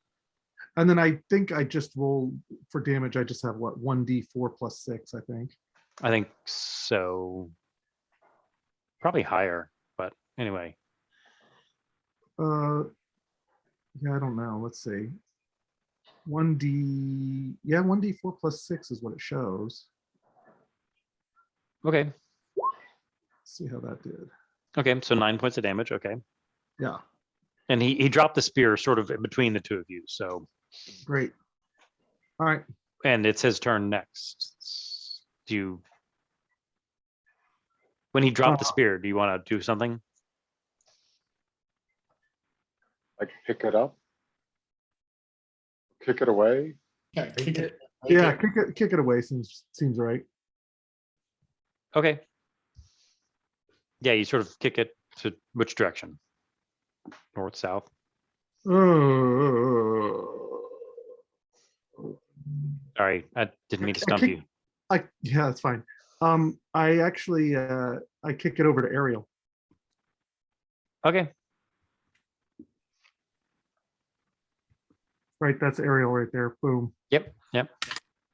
And then I think I just roll for damage. I just have what 1d4 plus 6, I think. I think so. Probably higher, but anyway. Yeah, I don't know. Let's see. 1d4 plus 6 is what it shows. Okay. Let's see how that did. Okay, so 9 points of damage. Okay. Yeah, And he dropped the spear sort of in between the two of you. So, great. All right. and it's his turn next. When he dropped the spear, do you want to do something? Like pick it up, kick it away. Yeah, kick it. Yeah, kick it away seems right. Okay. Yeah, you sort of kick it to which direction? North, south? Sorry, I didn't mean to stump you. Yeah, that's fine. I actually I kick it over to Ariel. Okay. Right, that's Ariel right there. Boom. Yep.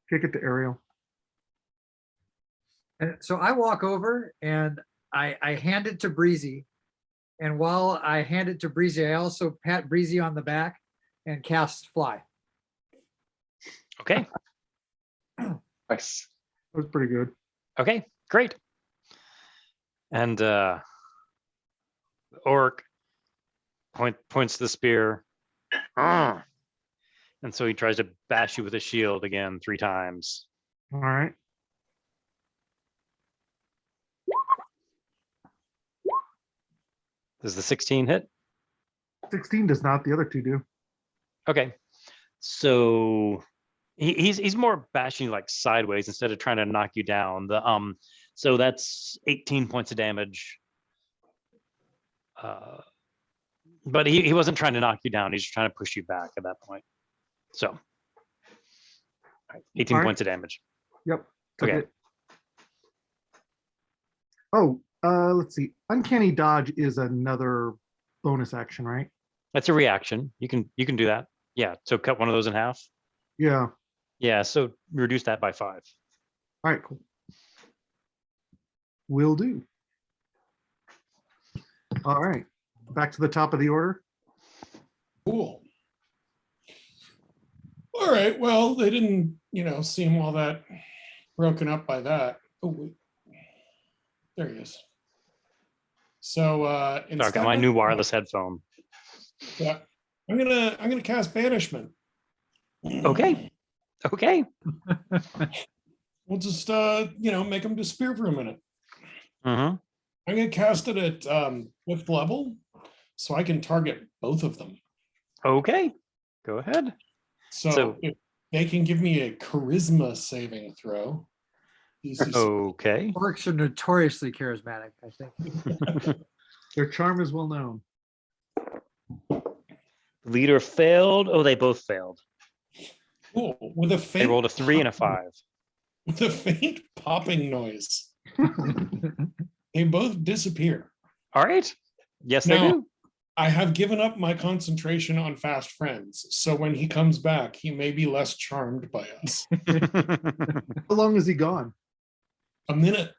Kick it to Ariel. And so I walk over and I hand it to Breezy. And while I hand it to Breezy, I also pat Breezy on the back and cast fly. Okay. Nice. That was pretty good. Okay, great. And orc points the spear. Ah, And so he tries to bash you with a shield again 3 times. All right. Does the 16 hit? 16 does not. The other two do. Okay. So he's more bashing you like sideways instead of trying to knock you down. So that's 18 points of damage. But he wasn't trying to knock you down. He's trying to push you back at that point. So all right, 18 All right. points of damage. Yep. took Okay. it. Oh, let's see. Uncanny dodge is another bonus action, right? That's a reaction. You can do that. Yeah. So cut one of those in half. Yeah. Yeah. So reduce that by 5. All right, cool. Will do. All right. Back to the top of the order. Cool. All right, well, they didn't, seem all that broken up by that. Oh, wait. There he is. So Sorry, I instead got my of- new wireless headphone. Yeah, I'm gonna cast banishment. Okay. Okay. We'll just make him disappear for a minute. Mm-hmm. I'm gonna cast it at 5th level, so I can target both of them. Okay. Go ahead. So if they can give me a charisma saving throw. DC Okay. Orcs are notoriously charismatic, I think. Their charm is well known. Leader failed. Oh, they both failed. Cool. With a They faint rolled a 3 and a 5. with a faint popping noise. They both disappear. All right. Yes, they Now, do. I have given up my concentration on fast friends, so when he comes back, he may be less charmed by us. How long is he gone? A minute,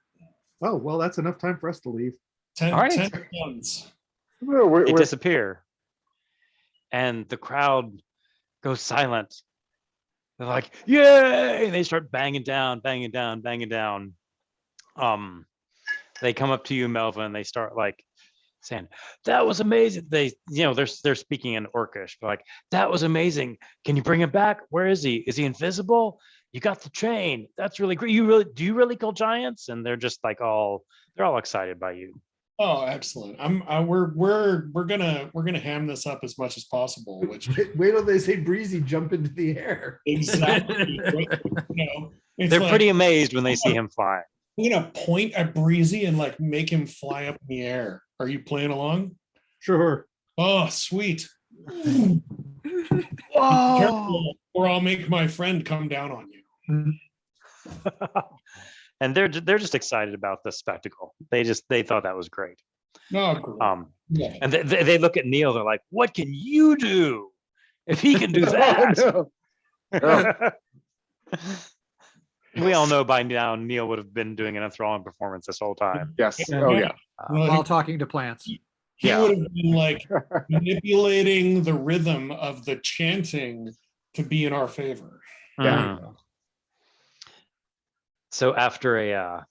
Oh, well, that's enough time for us to leave. 10, All right. 10 seconds. No, They disappear. And the crowd goes silent. They're like, yay! And they start banging down, banging down, banging down. They come up to you, Melvin, and they start like saying, that was amazing. They, they're speaking in Orcish, but like, that was amazing. Can you bring him back? Where is he? Is he invisible? You got the chain. That's really great. Do you really kill giants? And they're just like they're all excited by you. Oh, excellent. We're gonna ham this up as much as possible, which Wait till they say breezy jump into the air. exactly. It's They're like, pretty amazed when they see him fly. I'm gonna point at Breezy and like make him fly up in the air. Are you playing along? Sure. Oh, sweet. Whoa! Careful, or I'll make my friend come down on you. And they're just excited about the spectacle. They thought that was great. No, cool. Yeah. And they look at Neil. They're like, "What can you do if he can do that?" Oh, no. We all know by now Neil would have been doing an enthralling performance this whole time. Yes. Oh, yeah. While talking to plants. He Yeah. would have been like manipulating the rhythm of the chanting to be in our favor. Mhm. So after a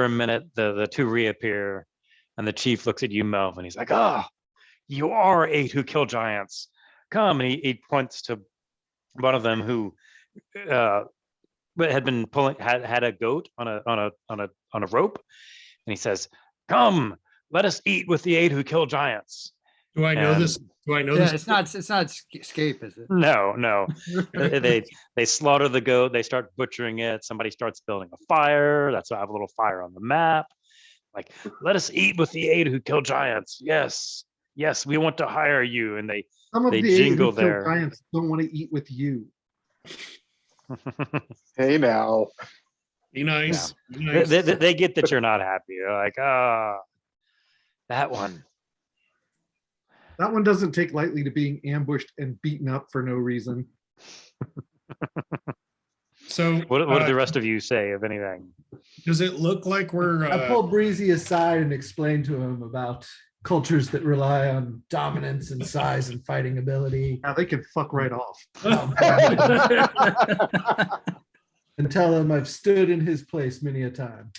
minute, the two reappear, and the chief looks at you, Melvin. He's like, "Ah, you are 8 who kill giants. Come," and he points to one of them who had been pulling had a goat on a rope, and he says, "Come, let us eat with the 8 who kill giants." Do I know And- this? Do I know Yeah, this? it's not escape, is it? No. They slaughter the goat. They start butchering it. Somebody starts building a fire. That's why I have a little fire on the map. Like, let us eat with the 8 who kill giants. Yes, we want to hire you. And they Some of They the 8 who jingle kill there. giants don't want to eat with you. Hey, now. Be nice. Be they, nice. they get that you're not happy. They're like, that one. That one doesn't take lightly to being ambushed and beaten up for no reason. So What do the rest of you say, if anything? does it look like we're I pull Breezy aside and explain to him about cultures that rely on dominance and size and fighting ability. Now they can fuck right off. And tell him I've stood in his place many a time.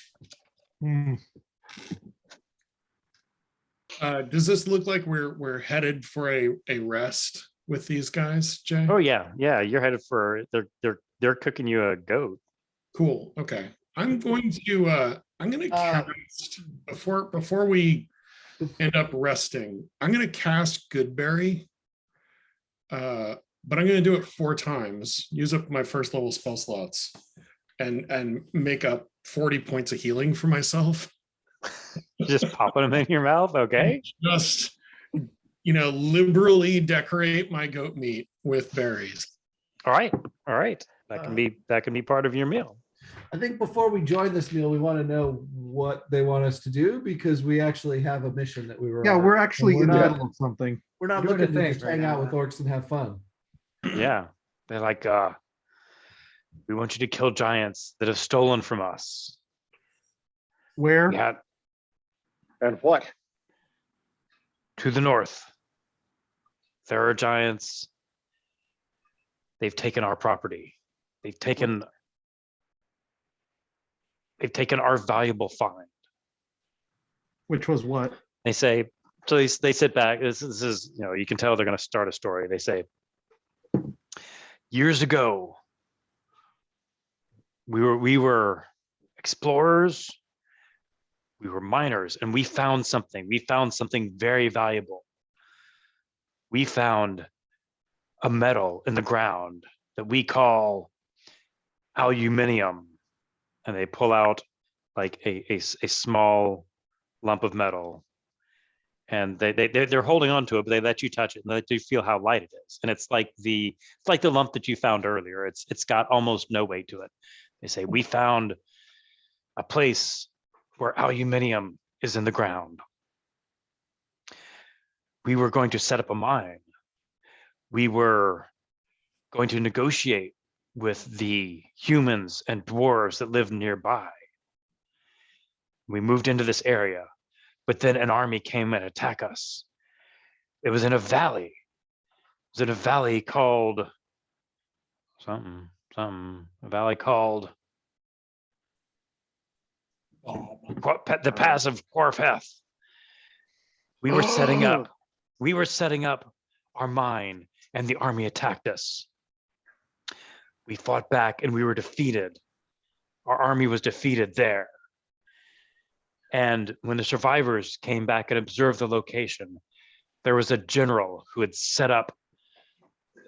does this look like we're headed for a rest with these guys, Jay? Oh yeah, you're headed for they're cooking you a goat. Cool. Okay. I'm going to cast before we end up resting. I'm gonna cast Goodberry. But I'm gonna do it 4 times, use up my first level spell slots, and make up 40 points of healing for myself. Just popping them in your mouth, okay? Just liberally decorate my goat meat with berries. All right. That can be part of your meal. I think before we join this meal, we want to know what they want us to do because we actually have a mission that we were Yeah, on. we're actually And in the we're not- middle of something. We're not We're doing looking a to thing just right hang now, out with orcs and have fun. Yeah. They're like, we want you to kill giants that have stolen from us. Where? We had And what? to the north. There are giants. They've taken our property. They've taken our valuable find. Which was what? They say, so they sit back. This is, you can tell they're going to start a story. They say, years ago, we were explorers, we were miners, and we found something. We found something very valuable. We found a metal in the ground that we call aluminium, and they pull out like a small lump of metal, and they're holding on to it, but they let you touch it and they let you feel how light it is. And it's like the lump that you found earlier. It's got almost no weight to it. They say, we found a place where aluminium is in the ground. We were going to set up a mine. We were going to negotiate with the humans and dwarves that lived nearby. We moved into this area, but then an army came and attacked us. It was in a valley. It was in a valley called a valley called Oh, the Pass of Quarfeth. We were setting up our mine, and the army attacked us. We fought back and we were defeated. Our army was defeated there. And when the survivors came back and observed the location, there was a general who had set up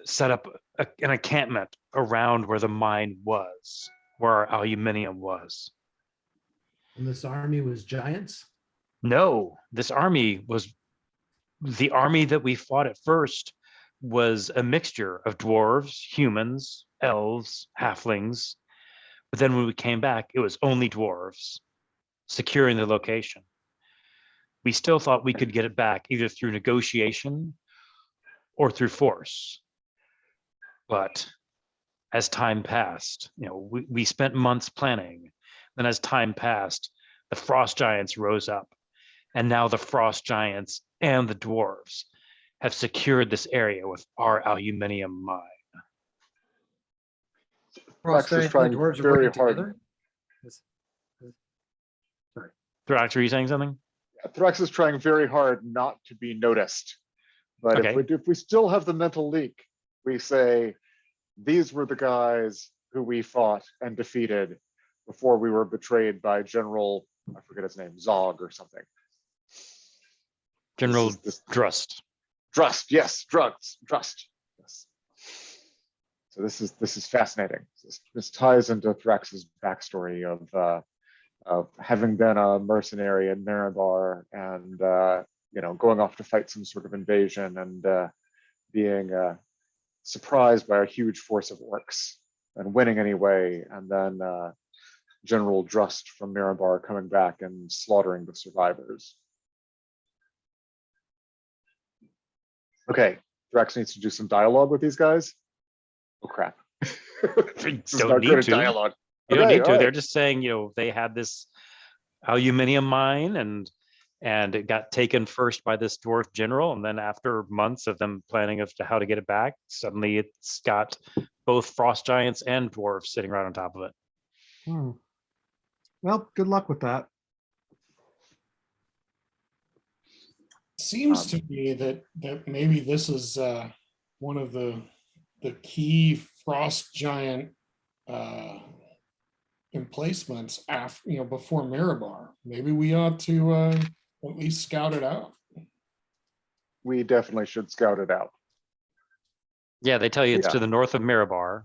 an encampment around where the mine was, where our aluminium was. And this army was giants. No, this army was the army that we fought at first was a mixture of dwarves, humans, elves, halflings. But then when we came back, it was only dwarves securing the location. We still thought we could get it back either through negotiation or through force. But as time passed, we spent months planning. Then as time passed, the frost giants rose up. And now the frost giants and the dwarves have secured this area with our aluminium mine. Thrax is trying very hard. Thrax, are you saying something? Thrax is trying very hard not to be noticed. But Okay. if we still have the mental leak, we say, these were the guys who we fought and defeated before we were betrayed by General, I forget his name, Zog or something. General This Drust. Drust, yes, Drust. Yes. So this is fascinating. This ties into Thrax's backstory of having been a mercenary in Mirabar and going off to fight some sort of invasion and being surprised by a huge force of orcs and winning anyway, and then General Drust from Mirabar coming back and slaughtering the survivors. Okay, Thrax needs to do some dialogue with these guys. Oh crap. You This is don't not need good at to. dialogue. You don't Okay, need to. all They're right. just saying, they had this aluminium mine and it got taken first by this dwarf general. And then after months of them planning of how to get it back, suddenly it's got both frost giants and dwarves sitting right on top of it. Hmm. Well, good luck with that. seems to me that maybe this is one of the key frost giant emplacements after before Mirabar. Maybe we ought to at least scout it out. We definitely should scout it out. Yeah, they tell you it's Yeah. to the north of Mirabar.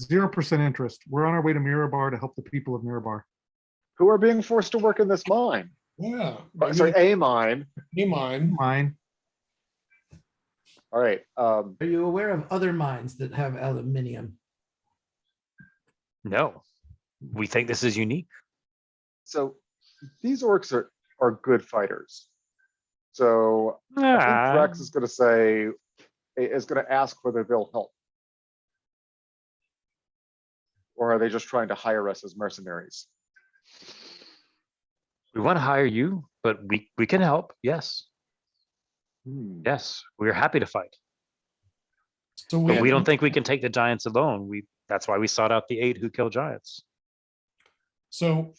0% interest. We're on our way to Mirabar to help the people of Mirabar. Who are being forced to work in this mine? Yeah, Sorry, a mine. a mine. Mine. All right. Are you aware of other mines that have aluminium? No, we think this is unique. So these orcs are good fighters. So I think Thrax is going to ask whether they'll help. Or are they just trying to hire us as mercenaries? We want to hire you, but we can help. Yes. Yes, we're happy to fight. So But we don't think we can take the giants alone. That's why we sought out the 8 who kill giants. So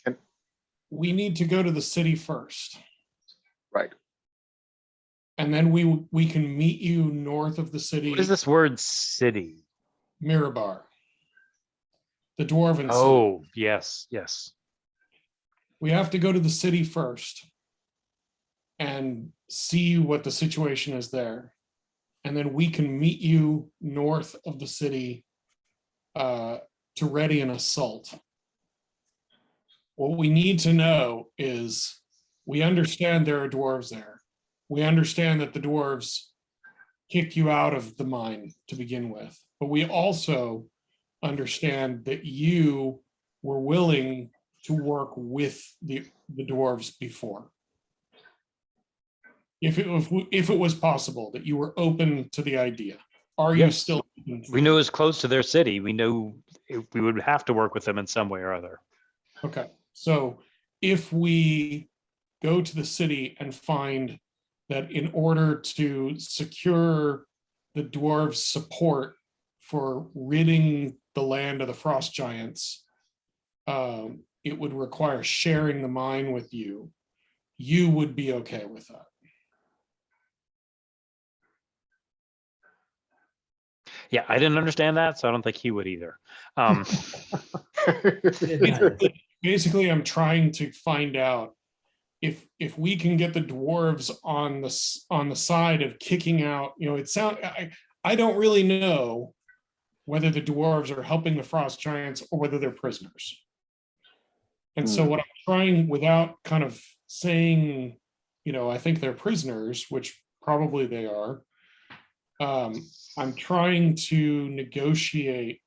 we need to go to the city first, Right. and then we can meet you north of the city. What is this word city? Mirabar, the dwarven city. Oh, yes, yes. We have to go to the city first and see what the situation is there. And then we can meet you north of the city to ready an assault. What we need to know is we understand there are dwarves there. We understand that the dwarves kicked you out of the mine to begin with, but we also understand that you were willing to work with the dwarves before? If it was possible that you were open to the idea, are you Yes. still? open to We it? knew it was close to their city. We knew we would have to work with them in some way or other. Okay, so if we go to the city and find that in order to secure the dwarves' support for ridding the land of the frost giants, it would require sharing the mine with you, you would be okay with that. Yeah, I didn't understand that, so I don't think he would either. Basically, I'm trying to find out if we can get the dwarves on the side of kicking out, I don't really know whether the dwarves are helping the frost giants or whether they're prisoners. And so what I'm trying, without kind of saying, I think they're prisoners, which probably they are, I'm trying to negotiate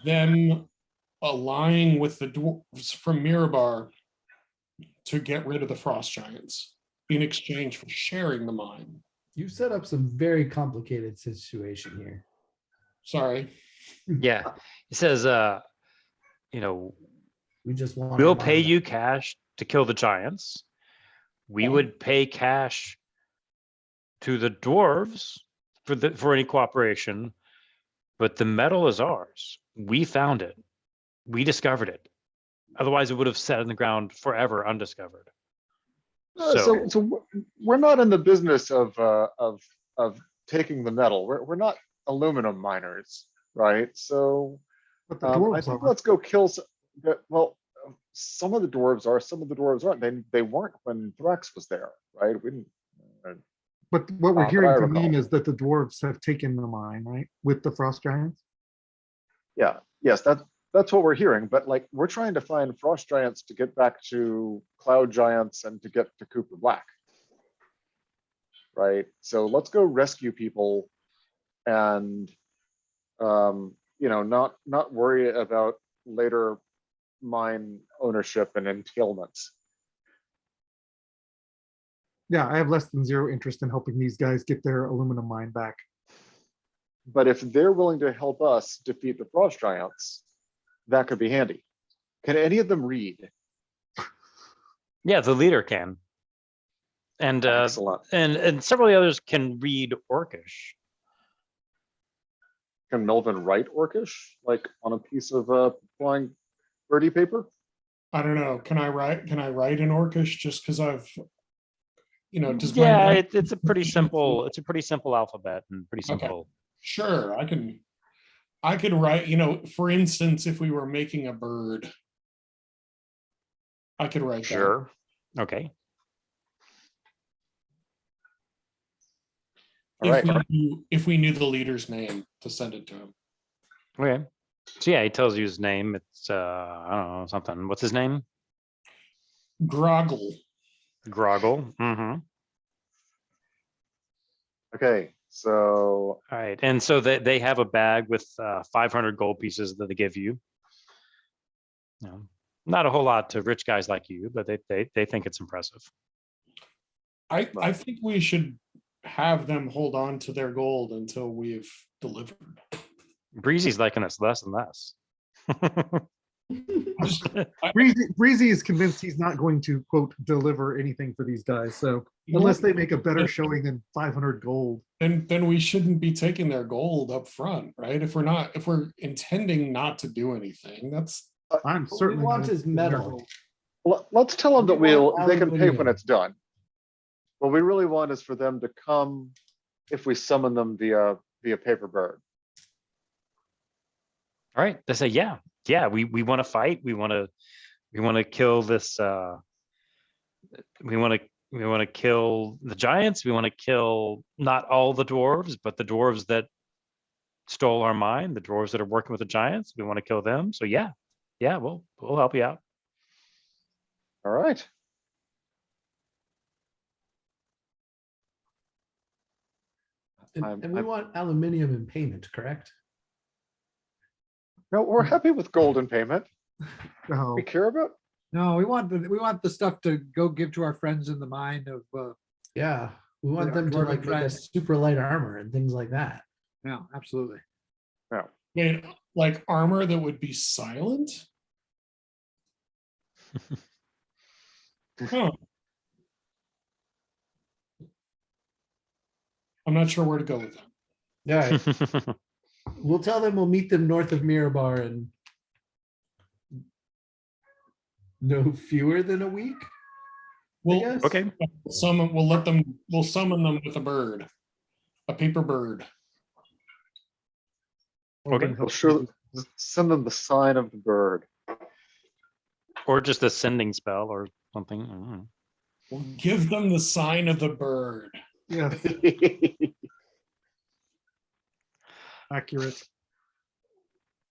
them aligning with the dwarves from Mirabar to get rid of the frost giants in exchange for sharing the mine. You've set up some very complicated situation here. Sorry. Yeah, he says, We just want. we'll pay you cash to kill the giants. We would pay cash to the dwarves for any cooperation, but the metal is ours. We found it. We discovered it. Otherwise, it would have sat in the ground forever undiscovered. So we're not in the business of taking the metal. We're not aluminum miners, right? So But the I dwarves think are. let's go kill some. Well, some of the dwarves are, some of the dwarves aren't. They weren't when Thrax was there, right? We didn't. But what we're but hearing I from recall. him is that the dwarves have taken the mine, right, with the frost giants. Yeah, yes, that's what we're hearing. But like, we're trying to find frost giants to get back to cloud giants and to get to Cooper Black. Right. So let's go rescue people and not worry about later mine ownership and entailments. Yeah, I have less than zero interest in helping these guys get their aluminum mine back. But if they're willing to help us defeat the frost giants, that could be handy. Can any of them read? Yeah, the leader can. And Excellent. and several of the others can read Orcish. Can Melvin write Orcish, like on a piece of flying birdie paper? I don't know. Can I write in Orcish just because I've, does my Yeah, writing- it's a pretty simple alphabet and pretty Okay. simple. Sure, I could write, for instance, if we were making a bird, I could write that. Sure. Okay. All right. If we knew the leader's name to send it to him. Okay. So yeah, he tells you his name. It's I don't know, something. What's his name? Groggle. Groggle. Mm-hmm. Okay, so All right. And so they have a bag with 500 gold pieces that they give you. Not a whole lot to rich guys like you, but they think it's impressive. I think we should have them hold on to their gold until we've delivered. Breezy's liking us less and less. Breezy is convinced he's not going to, quote, deliver anything for these guys. So unless they make a better showing than 500 gold. Then we shouldn't be taking their gold up front, right? If we're intending not to do anything, that's I'm What we certainly want not is metal. let's tell them that We want they can pay when aluminum. it's done. What we really want is for them to come if we summon them via paper bird. All right. They say, yeah, we want to fight. We want to kill this. We want to kill the giants. We want to kill not all the dwarves, but the dwarves that stole our mine, the dwarves that are working with the giants. We want to kill them. So yeah, we'll help you out. All right. And we want aluminium in payment, correct? No, we're happy with golden payment. Oh, We care about, No, we want the stuff to go give to our friends in the mine of, Yeah, we want Yeah, them to dwarven like make friends. us super light armor and things like that. yeah, absolutely. Made like armor that would be silent? Huh. I'm not sure where to go with that. Yeah, we'll tell them we'll meet them north of Mirabar in no fewer than a week. We'll guess. Okay, we'll summon them with a bird. A paper bird. okay. we'll show, send them the sign of the bird. Or just a sending spell or something. I don't know. We'll give them the sign of the bird. yeah, accurate.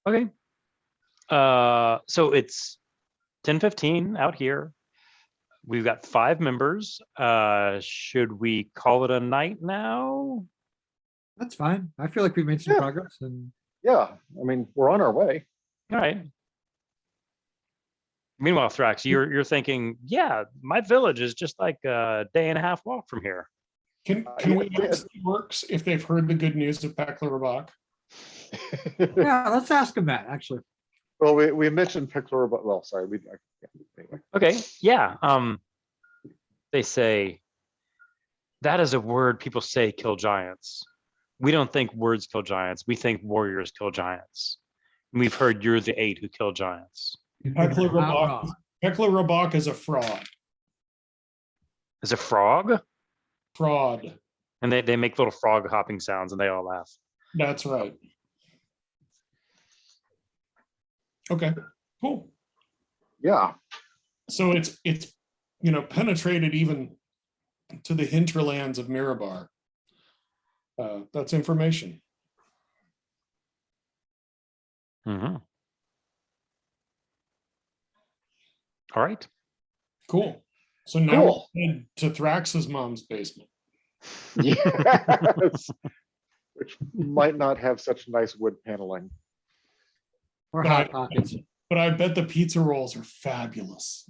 Okay. So it's 10:15 out here. We've got 5 members. Should we call it a night now? That's fine. I feel like we've made some Yeah. progress and Yeah, I mean, we're on our way. All right. Meanwhile, Thrax, you're thinking, yeah, my village is just like a day and a half walk from here. Can Yeah, we ask the orcs if they've heard the good news of Pekla Rabak? yeah, let's ask him that actually. Well, we mentioned Picklor, but well, sorry, anyway. Okay, yeah. They say that is a word people say kill giants. We don't think words kill giants. We think warriors kill giants. And we've heard you're the 8 who kill giants. Pekla Not Rabak, wrong. Pekla Rabak is a fraud. Is a frog? Fraud. And they make little frog hopping sounds and they all laugh. That's right. Okay, cool. Yeah, So it's penetrated even to the hinterlands of Mirabar. That's information. Mhm. All right. Cool. So now Cool. we're headed to Thrax's mom's basement. yes. Which might not have such nice wood paneling. Or But hot I- pockets. But I bet the pizza rolls are fabulous.